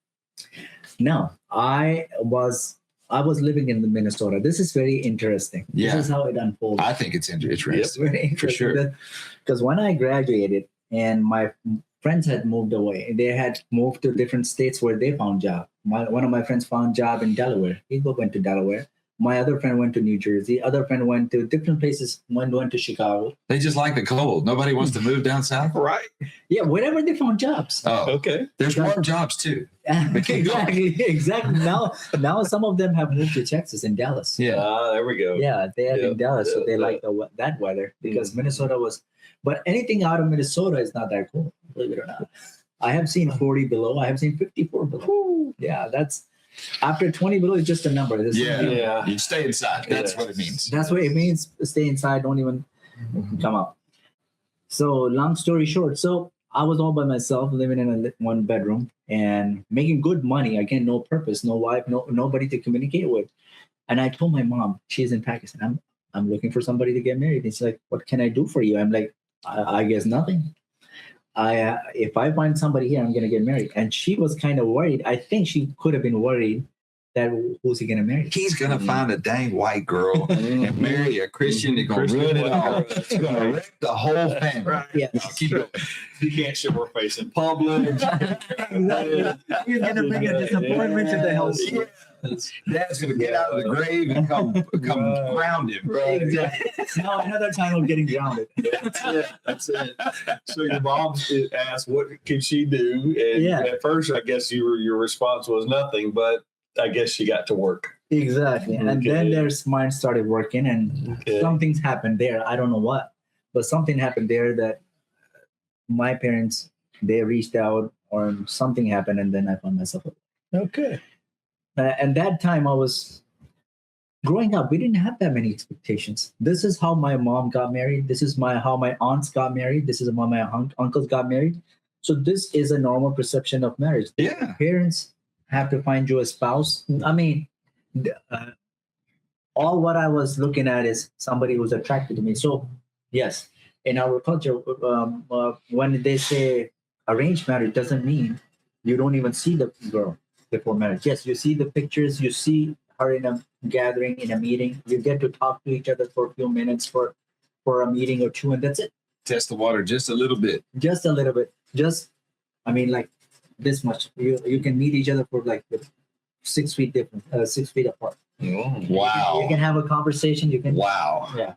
No, I was living in Minnesota. This is very interesting. Yeah. This is how it unfolded. I think it's interesting. It's very interesting. For sure. Because when I graduated and my friends had moved away, they had moved to different states where they found job. One of my friends found job in Delaware. He went to Delaware. My other friend went to New Jersey. Other friend went to different places. One went to Chicago. They just like the cold. Nobody wants to move down south. Right. Yeah, wherever they found jobs. Oh, Okay. there's warm jobs too. Exactly. Now some of them have moved to Texas and Dallas. Yeah. There we go. Yeah, they are in Dallas, so they Yeah. like that weather because Minnesota was. But anything out of Minnesota is not that cool, believe it or not. I have seen 40 below. I have seen 54 below. Yeah, that's after 20 below is just a number. Yeah. You stay inside. That's what it means. That's what it means. Stay inside. Don't even come out. So long story short, so I was all by myself, living in a one bedroom and making good money. Again, no purpose, no wife, nobody to communicate with. And I told my mom, she's in Pakistan. I'm looking for somebody to get married. And she's like, what can I do for you? I'm like, I guess nothing. If I find somebody here, I'm gonna get married. And she was kind of worried. I think she could have been worried that who's he gonna marry? He's gonna find a dang white girl and marry a Christian. They're gonna ruin it all. It's gonna wreck the whole family. Right. Yeah. No, keep going. You can't show her face in public. He's gonna bring a disappointment to the house. Dad's gonna get out of the grave and come ground him. Right. Exactly. No, another time of getting grounded. That's it. So your mom asked, "What can she do?" And at first, I guess your response was nothing, but I guess she got to work. Exactly. And then their mind started working, and some things happened there. I don't know what, but something happened there that my parents, they reached out or something happened, and then I found myself. Okay. And that time I was growing up, we didn't have that many expectations. This is how my mom got married. This is how my aunts got married. This is how my uncles got married. So this is a normal perception of marriage. Yeah. Parents have to find you a spouse. I mean, all what I was looking at is somebody who's attracted to me. So yes, in our culture, when they say arranged marriage, doesn't mean you don't even see the girl before marriage. Yes, you see the pictures, you see her in a gathering, in a meeting, you get to talk to each other for a few minutes for a meeting or two, and that's it. Test the water just a little bit. Just a little bit. I mean, like this much. You can meet each other for like 6 feet different, 6 feet apart. Wow. You can have a conversation. You can. Wow. Yeah.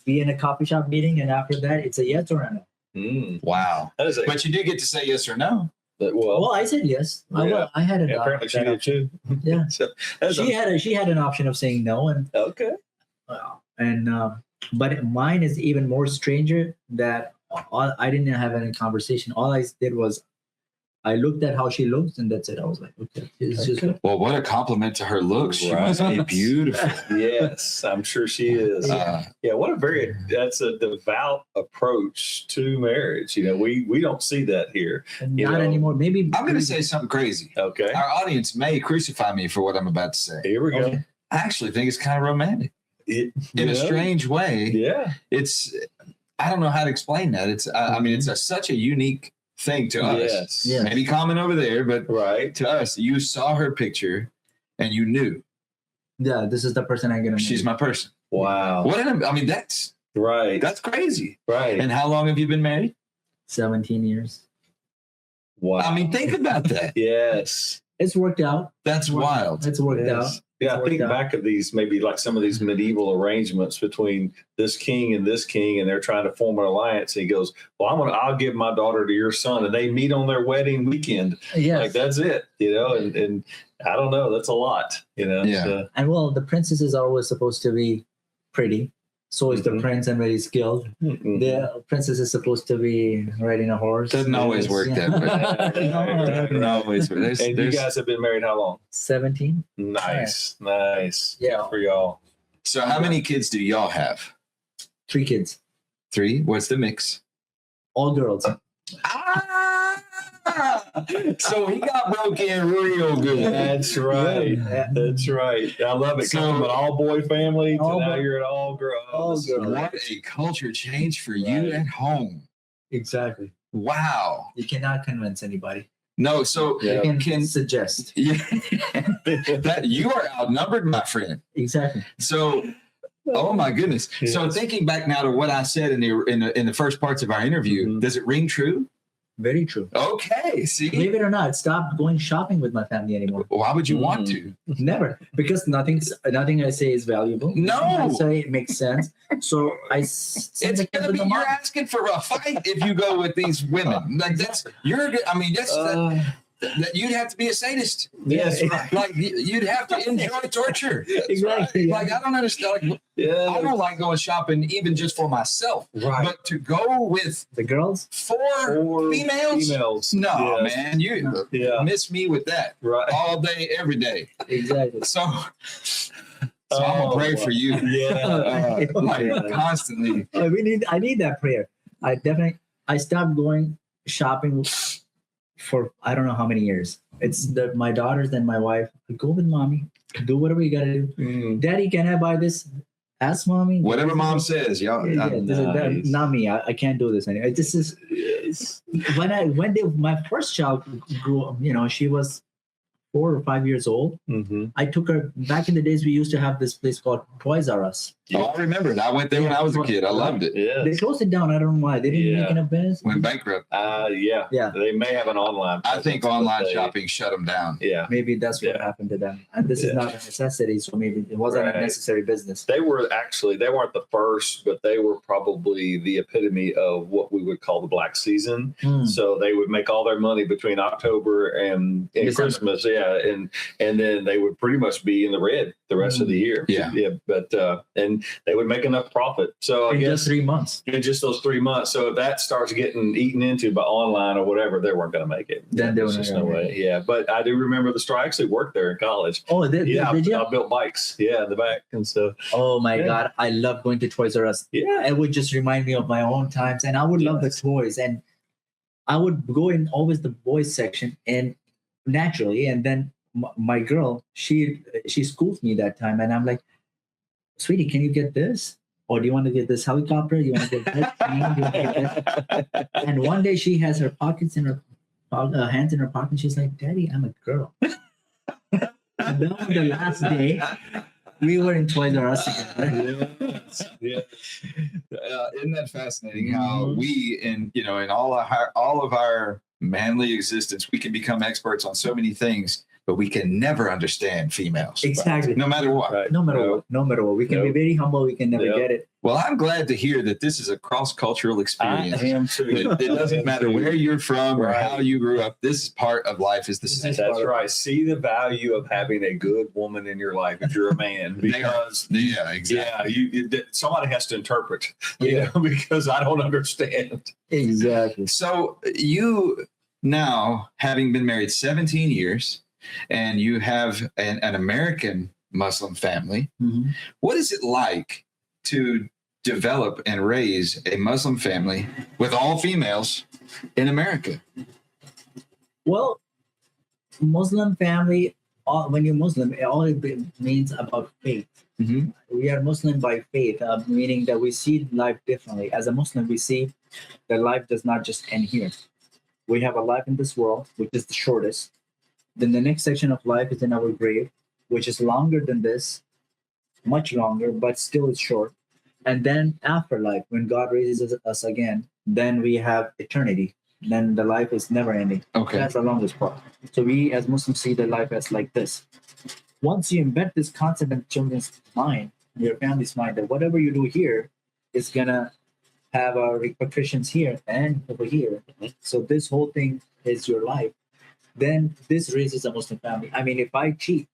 Be in a coffee shop meeting, and after that, it's a yes or a no. Wow. That is But you do get to say yes or no. Well, I said yes. Yeah. I had an apparently she did too. Yeah. So She had an option of saying no, and okay. But mine is even more stranger. That I didn't have any conversation. All I did was I looked at how she looks, and that's it. I was like, okay, it's just Well, what a compliment to her looks. She must be beautiful. Yes, I'm sure she is. Yeah, that's a devout approach to marriage. You know, we don't see that here. not anymore. Maybe I'm going to say something crazy. Okay. Our audience may crucify me for what I'm about to say. Here we go. I actually think it's kind of romantic. In a strange way. Yeah. I don't know how to explain that. I mean, it's such a unique thing to us. Yes. Yeah. Maybe common over there, but Right. to us, you saw her picture and you knew Yeah, this is the person I'm gonna. she's my person. Wow. That's Right. that's crazy. Right. And how long have you been married? 17 years. Wow. I mean, think about that. Yes. It's worked out. That's wild. It's worked Yes. out. Yeah, I It's think worked out. back of these, maybe like some of these medieval arrangements between this king, and they're trying to form an alliance. And he goes, "Well, I'll give my daughter to your son," and they meet on their wedding weekend. Yes. Like that's it, you know. And I don't know, that's a lot, you know. Yeah. So, And well, the princesses are always supposed to be pretty. So is the Mhm. prince and very skilled. mhm. The princess is supposed to be riding a horse. Doesn't always work that way. No, Doesn't always work. And you guys have been married how long? 17. Nice. Yeah. Good for y'all. So how many kids do y'all have? 3 kids. 3? What's the mix? All girls. So he got broke in real good. That's right. Yeah. That's right. I love it. So- Coming from an all boy family to All now boy- you're an all girl. all This is girl. What a culture change for you Right. at home. Exactly. Wow. You cannot convince anybody. No, so Yeah. You can Can- suggest. yeah, that you are outnumbered, my friend. Exactly. So, oh my goodness. So Yes. thinking back now to what I said in the first parts of our interview, Mhm. does it ring true? Very true. Okay, see, Believe it or not, stop going shopping with my family anymore. why would you want to? Never, because nothing I say is valuable. No. I say it makes sense. So send It's the kids gonna with be the you're mom. asking for a fight if you go with these women. Like that's that you'd have to be a sadist. Yes, right. Like you'd have to enjoy torture. That's Exactly. right. Like I don't understand. Like, I don't like going shopping even just for myself. Right. But to go with The girls. four females? No, Yes. man, you miss me with that Right. all day, every day. Exactly. So I'm gonna pray for you. Yeah. Like constantly. I need that prayer. I stopped going shopping for I don't know how many years. It's my daughters and my wife. Go with mommy. Do whatever you gotta do. Daddy, can I buy this? Ask mommy. Whatever mom says, y'all. Nice. Not me. I can't do this anymore. This is when my first child grew up. She was 4 or 5 years old. I took her back in the days. We used to have this place called Toys R Us. Oh, I remember it. I went there when I was a kid. I loved it. Yeah. They closed it down. I don't know why. They didn't make enough business. Went bankrupt. Yeah. They may have an online. I think presence, online but they- shopping shut them down. Yeah. Maybe that's what happened to them. And this is not a necessity, so maybe it wasn't a Right. necessary business. They weren't the first, but they were probably the epitome of what we would call the black season. So they would make all their money between October and December. Christmas. Yeah. And then they would pretty much be in the red the rest of the year. Yeah. But and they would make enough profit. So I In guess just 3 months. in just those 3 months. So if that starts getting eaten into by online or whatever, they weren't going to make it. Then they There's were just not no gonna way. Yeah. But I do remember the store. I actually worked there in college. Oh, did you? I built bikes. Yeah, in the back and stuff. Oh my God. I love going to Toys R Us. Yeah. It would just remind me of my own times. And I would love the toys. And I would go in always the boys section and naturally. And then my girl, she schools me that time. And I'm like, sweetie, can you get this? Or do you want to get this helicopter? You want to get this? Do you want to get this? And one day she has her pockets in her hands in her pocket. And she's like, Daddy, I'm a girl. And then on the last day, we were in Toys R Us together. Yeah. Isn't that fascinating? How we, in all of our manly existence, we can become experts on so many things, but we can never understand females. Exactly. No matter what. Right. No matter what. We can be very humble. We can never get it. Well, I'm glad to hear that this is a cross-cultural experience. I am too. It doesn't matter where you're from or Right. how you grew up. This part of life is the same. That's right. See the value of having a good woman in your life if you're a man, because Yeah, exactly. somebody has to interpret. Because I don't understand. Exactly. So you now, having been married 17 years, and you have an American Muslim family, what is it like to develop and raise a Muslim family with all females in America? Well, Muslim family, when you're Muslim, all it means about faith. We are Muslim by faith, meaning that we see life differently. As a Muslim, we see that life does not just end here. We have a life in this world, which is the shortest. Then the next section of life is in our grave, which is longer than this, much longer, but still it's short. And then afterlife, when God raises us again, then we have eternity. Then the life is never ending. Okay. That's the longest part. So we as Muslims see the life as like this. Once you embed this concept in children's mind, your family's mind, that whatever you do here is gonna have repercussions here and over here. So this whole thing is your life. Then this raises a Muslim family. I mean, if I cheat,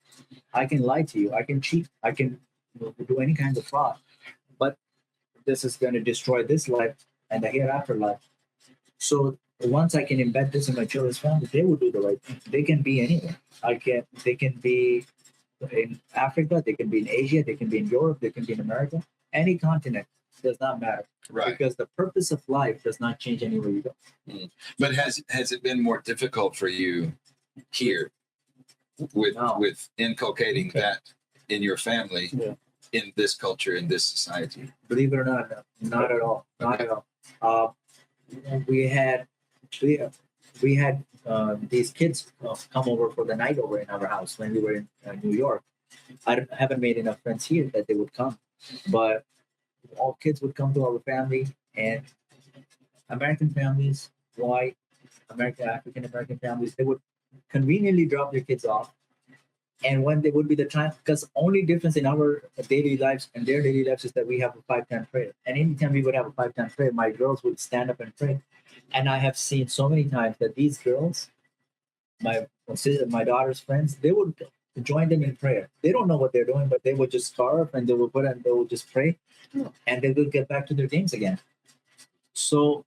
I can lie to you. I can cheat. I can do any kind of fraud. But this is going to destroy this life and the hereafter life. So once I can embed this in my children's family, they will do the right thing. They can be anywhere. They can be in Africa. They can be in Asia. They can be in Europe. They can be in America. Any continent does not matter. Right. Because the purpose of life does not change anywhere you go. But has it been more difficult for you here with inculcating that in your family, in this culture, in this society? Believe it or not, no, not at all. Not at all. We had these kids come over for the night over in our house when we were in New York. I haven't made enough friends here that they would come, but all kids would come to our family, and American families, white, African American families, they would conveniently drop their kids off. And when they would be the time, because only difference in our daily lives and their daily lives is that we have a 5-time prayer. And anytime we would have a 5-time prayer, my girls would stand up and pray. And I have seen so many times that these girls, my daughter's friends, they would join them in prayer. They don't know what they're doing, but they would just scarf and they would put and they would just pray, and they will get back to their games again. So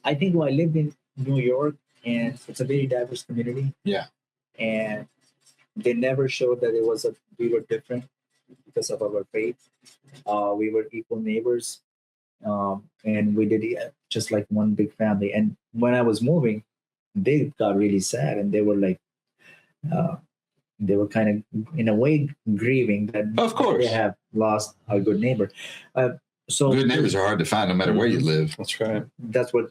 I think I lived in New York, and it's a very diverse community. Yeah. And they never showed that we were different because of our faith. We were equal neighbors, and we did just like one big family. And when I was moving, they got really sad, and they were like, they were kind of in a way grieving that Of course. they have lost a good neighbor. So Good neighbors are hard to find no matter where you live. That's right. that's what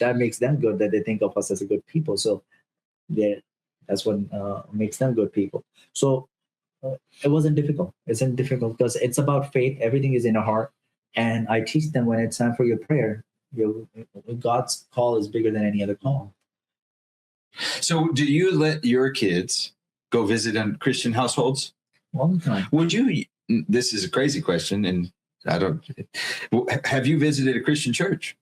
that makes them good, that they think of us as a good people. So that's what makes them good people. So it wasn't difficult. It's not difficult because it's about faith. Everything is in the heart. And I teach them when it's time for your prayer, God's call is bigger than any other call. So do you let your kids go visit in Christian households? All the time. Would you, this is a crazy question, and have you visited a Christian church?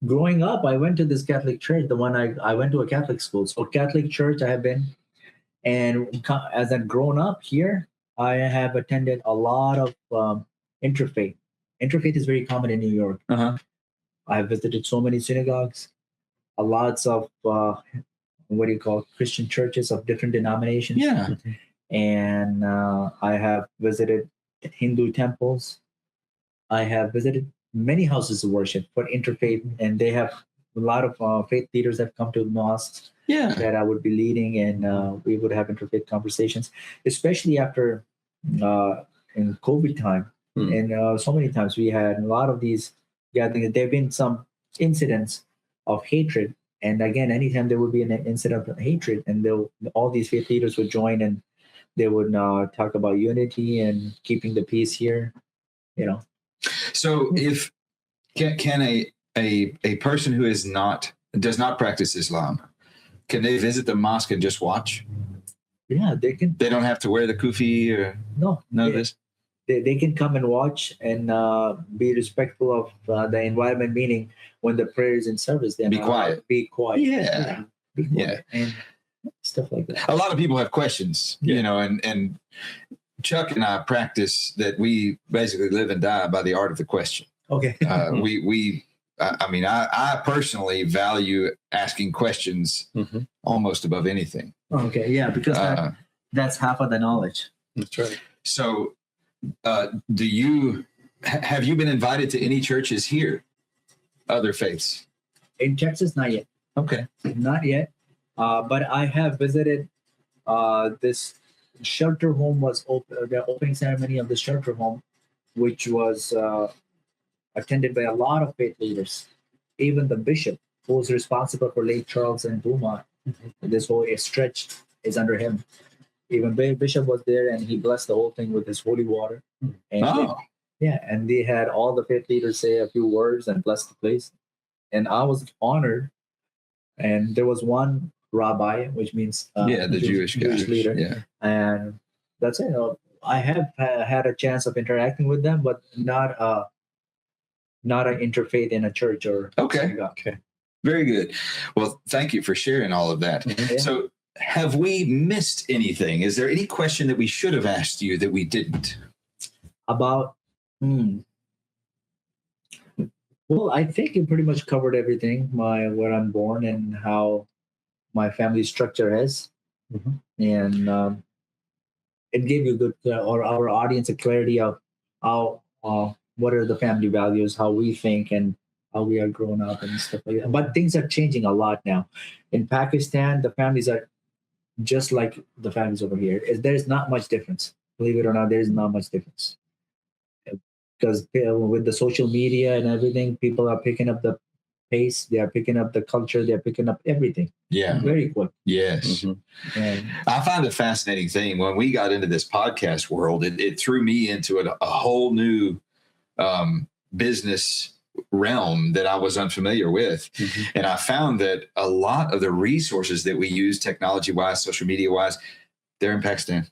Growing up, I went to this Catholic church, the one I went to a Catholic school. So Catholic church I have been. And as I've grown up here, I have attended a lot of interfaith. Interfaith is very common in New York. Uh-huh. I have visited so many synagogues, lots of Christian churches of different denominations. Yeah. And I have visited Hindu temples. I have visited many houses of worship for interfaith, and they have a lot of faith leaders that come to mosques that I would be leading, and we would have interfaith conversations, especially after in COVID time. And so many times we had a lot of these gatherings. There have been some incidents of hatred. And again, anytime there would be an incident of hatred, and all these faith leaders would join, and they would talk about unity and keeping the peace here, So if can a person who does not practice Islam, can they visit the mosque and just watch? Yeah, they can. They don't have to wear the kufi or none of this? They can come and watch and be respectful of the environment, meaning when the prayer is in service, then be quiet. Be quiet. Yeah. Be quiet. And stuff like that. A lot of people have questions, and Chuck and I practice that we basically live and die by the art of the question. Okay. I personally value asking questions almost above anything. Okay. Yeah, because that's half of the knowledge. That's right. So have you been invited to any churches here? Other faiths? In Texas, not yet. Okay. Not yet. But I have visited this shelter home was open, the opening ceremony of the shelter home, which was attended by a lot of faith leaders. Even the bishop, who was responsible for Lake Charles and Beaumont, this whole stretch is under him. Even Bishop was there, and he blessed the whole thing with his holy water. And and they had all the faith leaders say a few words and bless the place. And I was honored. And there was one rabbi, which means the Jewish leader. Yeah. And that's it. I have had a chance of interacting with them, but not an interfaith in a church or synagogue. Okay. Very good. Well, thank you for sharing all of that. Yeah. So have we missed anything? Is there any question that we should have asked you that we didn't? About, well, I think you pretty much covered everything, where I'm born and how my family structure is. And it gave you good, or our audience, a clarity of how, what are the family values, how we think, and how we are grown up and stuff like that. But things are changing a lot now. In Pakistan, the families are just like the families over here. There's not much difference. Believe it or not, there's not much difference. Because with the social media and everything, people are picking up the pace. They are picking up the culture. They're picking up everything. Yeah. Very quick. Yes. And I find a fascinating thing. When we got into this podcast world, it threw me into a whole new business realm that I was unfamiliar with. And I found that a lot of the resources that we use technology wise, social media wise, they're in Pakistan.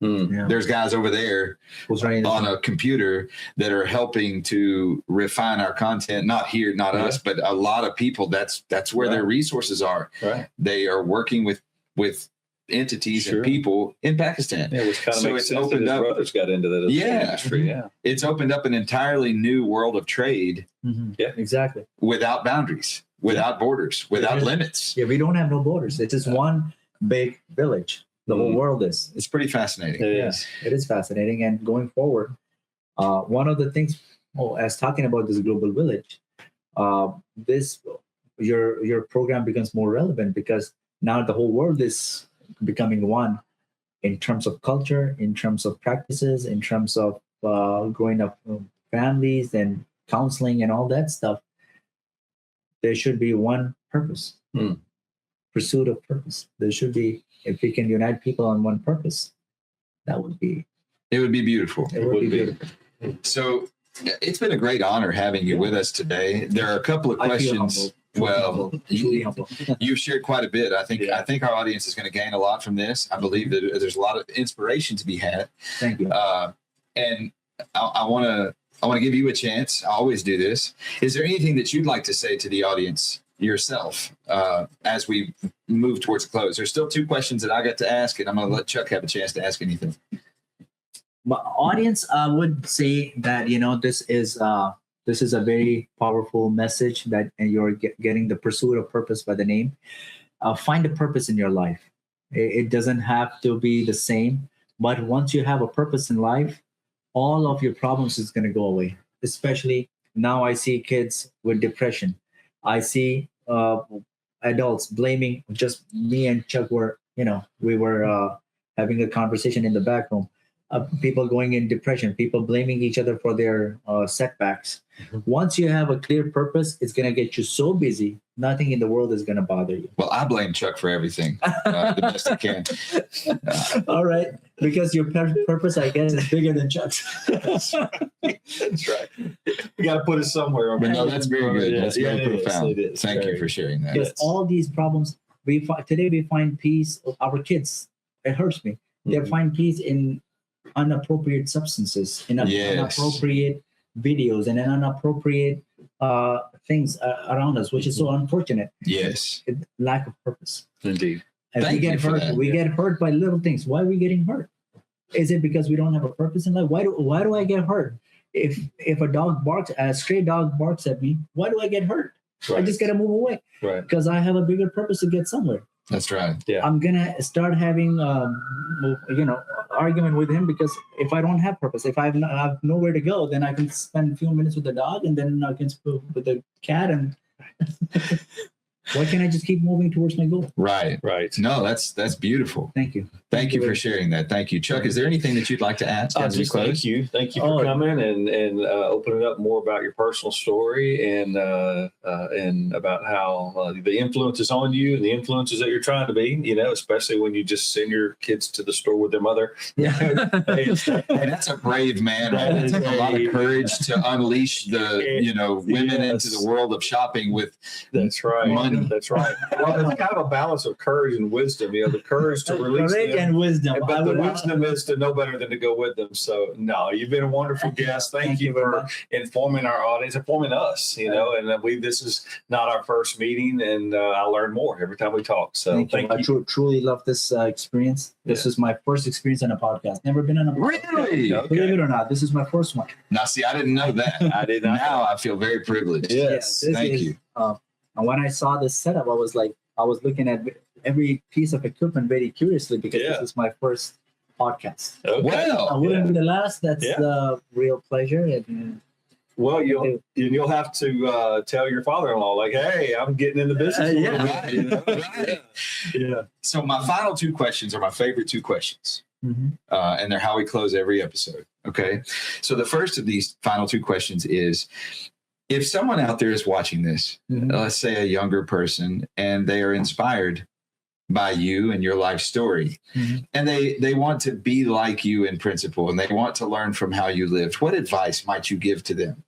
There's guys over there on a computer that are helping to refine our content. Not here, not us, but a lot of people. That's where their resources are. Right. They are working with entities and people in Pakistan. Yeah, which kind of makes sense that his brothers got into that industry. Yeah. It's opened up an entirely new world of trade. Yeah, exactly. Without boundaries, without borders, without limits. Yeah, we don't have no borders. It's just one big village. The whole world is. It's pretty fascinating. It is fascinating. And going forward, one of the things, as talking about this global village, your program becomes more relevant because now the whole world is becoming one in terms of culture, in terms of practices, in terms of growing up families and counseling and all that stuff. There should be one purpose. Pursuit of purpose. There should be, if we can unite people on one purpose, it would be beautiful. It would be beautiful. So it's been a great honor having you with us today. There are a couple of questions. Well, you've shared quite a bit. I think our audience is going to gain a lot from this. I believe that there's a lot of inspiration to be had. Thank you. And I want to give you a chance. I always do this. Is there anything that you'd like to say to the audience yourself as we move towards a close? There's still 2 questions that I got to ask, and I'm going to let Chuck have a chance to ask anything. My audience, I would say that this is a very powerful message that you're getting the pursuit of purpose by the name. Find a purpose in your life. It doesn't have to be the same, but once you have a purpose in life, all of your problems is going to go away. Especially now, I see kids with depression. I see adults blaming. Just me and Chuck were having a conversation in the back room. People going in depression, people blaming each other for their setbacks. Once you have a clear purpose, it's going to get you so busy, nothing in the world is going to bother you. Well, I blame Chuck for everything the best I can. All right. Because your purpose, I guess, is bigger than Chuck's. That's right. You got to put it somewhere. But no, that's very good. That's very profound. Thank you for sharing that. Because all these problems, today we find peace. Our kids, it hurts me. They find peace in inappropriate substances, in inappropriate videos, and inappropriate things around us, which is so unfortunate. Yes. Lack of purpose. Indeed. We get hurt by little things. Why are we getting hurt? Is it because we don't have a purpose in life? Why do I get hurt? If a dog barks, a stray dog barks at me, why do I get hurt? Right. I just got to move away. Right. Because I have a bigger purpose to get somewhere. That's right. Yeah. I'm gonna start having argument with him because if I don't have purpose, if I have nowhere to go, then I can spend a few minutes with the dog, and then I can spend with the cat, and why can't I just keep moving towards my goal? Right. No, that's beautiful. Thank you. Thank you for sharing that. Thank you, Chuck. Is there anything that you'd like to add as we close? Thank you for coming and opening up more about your personal story and about how the influences on you and the influences that you're trying to be. Especially when you just send your kids to the store with their mother. Yeah, hey, that's a brave man. Right? It takes a lot of courage to unleash the women into the world of shopping with money. That's right. Well, it's kind of a balance of courage and wisdom. The courage to release them, and wisdom. But the wisdom is to know better than to go with them. So, no, you've been a wonderful guest. Thank you for informing our audience, informing us. And this is not our first meeting, and I learn more every time we talk. So, thank you. I truly love this experience. This is my first experience on a podcast. Never been on a podcast. Really? Okay. Believe it or not, this is my first one. Now, see, I didn't know that. I did not. Now I feel very privileged. Yes. Thank you. And when I saw this setup, I was looking at every piece of equipment very curiously because this is my first podcast. Okay. Well, I wouldn't be the last. That's the real pleasure. And, well, you'll have to tell your father-in-law, like, hey, I'm getting in the business. Right. Yeah. So my final 2 questions are my favorite 2 questions. And they're how we close every episode. Okay. So the first of these final 2 questions is, if someone out there is watching this, let's say a younger person, and they are inspired by you and your life story, and they want to be like you in principle, and they want to learn from how you lived, what advice might you give to them?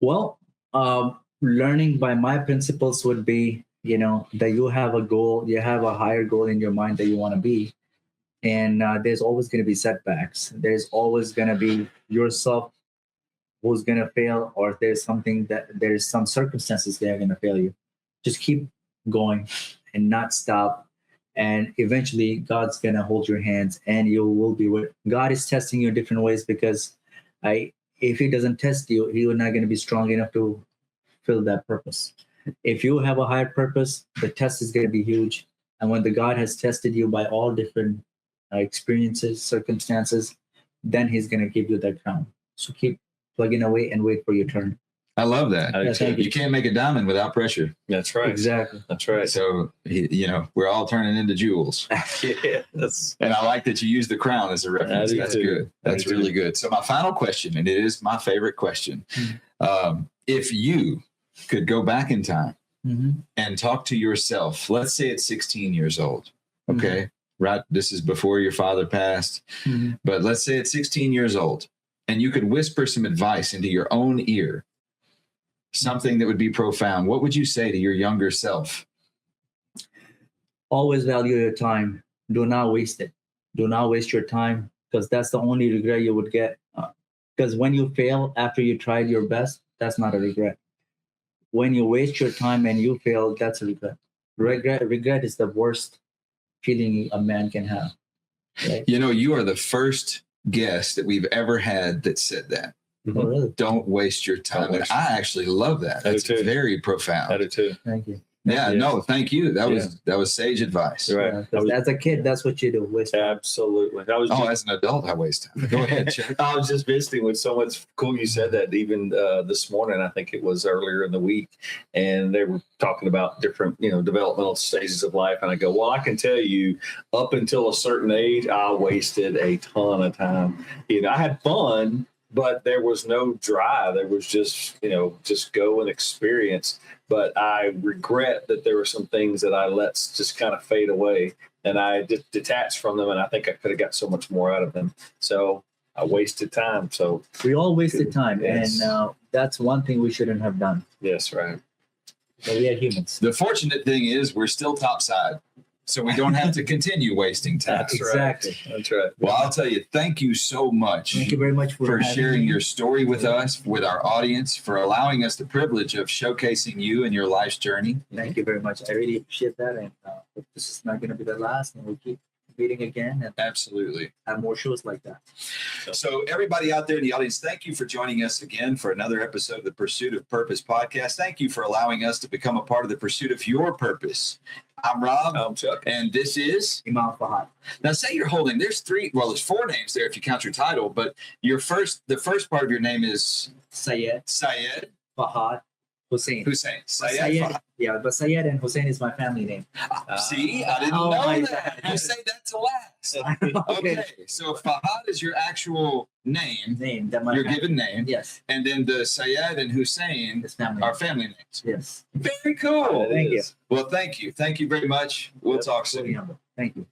Well, learning by my principles would be, that you have a goal, you have a higher goal in your mind that you want to be. And there's always going to be setbacks. There's always going to be yourself who's going to fail, or if there's some circumstances that are going to fail you. Just keep going and not stop. And eventually God's going to hold your hands and you will be with. God is testing you in different ways, because if he doesn't test you, he is not going to be strong enough to fill that purpose. If you have a higher purpose, the test is going to be huge. And when the God has tested you by all different experiences, circumstances, then he's going to give you that crown. So keep plugging away and wait for your turn. I love that. Thank You can't make a diamond without pressure. That's right. Exactly. That's right. So, we're all turning into jewels. Yeah, And I like that you use the crown as a reference. That's good. That's really good. So my final question, and it is my favorite question. If you could go back in time and talk to yourself, let's say at 16 years old, okay? Right. This is before your father passed, but let's say at 16 years old, and you could whisper some advice into your own ear, something that would be profound. What would you say to your younger self? Always value your time. Do not waste it. Do not waste your time, because that's the only regret you would get. Because when you fail after you tried your best, that's not a regret. When you waste your time and you fail, that's a regret. Regret is the worst feeling a man can have. Right? You are the first guest that we've ever had that said that. Oh, really? Don't waste your time. And I actually love that. That's very profound. I do too. Thank you. Yeah, no, thank you. That was sage advice. Right. As a kid, that's what you do. Waste time. Absolutely. As an adult, I waste time. Go ahead, Chuck. I was just visiting with so much cool. You said that even this morning, I think it was earlier in the week, and they were talking about different, developmental stages of life. And I go, well, I can tell you up until a certain age, I wasted a ton of time. I had fun, but there was no drive. There was just go and experience. But I regret that there were some things that I let just kind of fade away, and I detached from them. And I think I could have got so much more out of them. So I wasted time. So we all wasted time. Yes. And that's one thing we shouldn't have done. Yes, right. But we are humans. The fortunate thing is we're still topside, so we don't have to continue wasting time. That's Exactly. right. That's right. Well, I'll tell you, thank you so much. Thank you very much for sharing your story with us, with our audience, for allowing us the privilege of showcasing you and your life's journey. Thank you very much. I really appreciate that. And hope this is not going to be the last, and we'll keep meeting again and Absolutely. have more shows like that. So everybody out there in the audience, thank you for joining us again for another episode of the Pursuit of Purpose podcast. Thank you for allowing us to become a part of the pursuit of your purpose. I'm Rob. I'm Chuck. And this is Imam Fahad. Now say you're holding, there's 4 names there if you count your title, but the first part of your name is Syed Fahad Hussain. Hussain. Syed, yeah, but Syed and Hussain is my family name. See, I didn't Oh know my that. God. You say that to last. Okay, so Fahad is your actual name, That my your family. given name. Yes, And then the Syed and Hussain it's family. are family names. Yes. Very cool. Thank you. Well, thank you. Thank you very much. We'll talk soon. Thank you.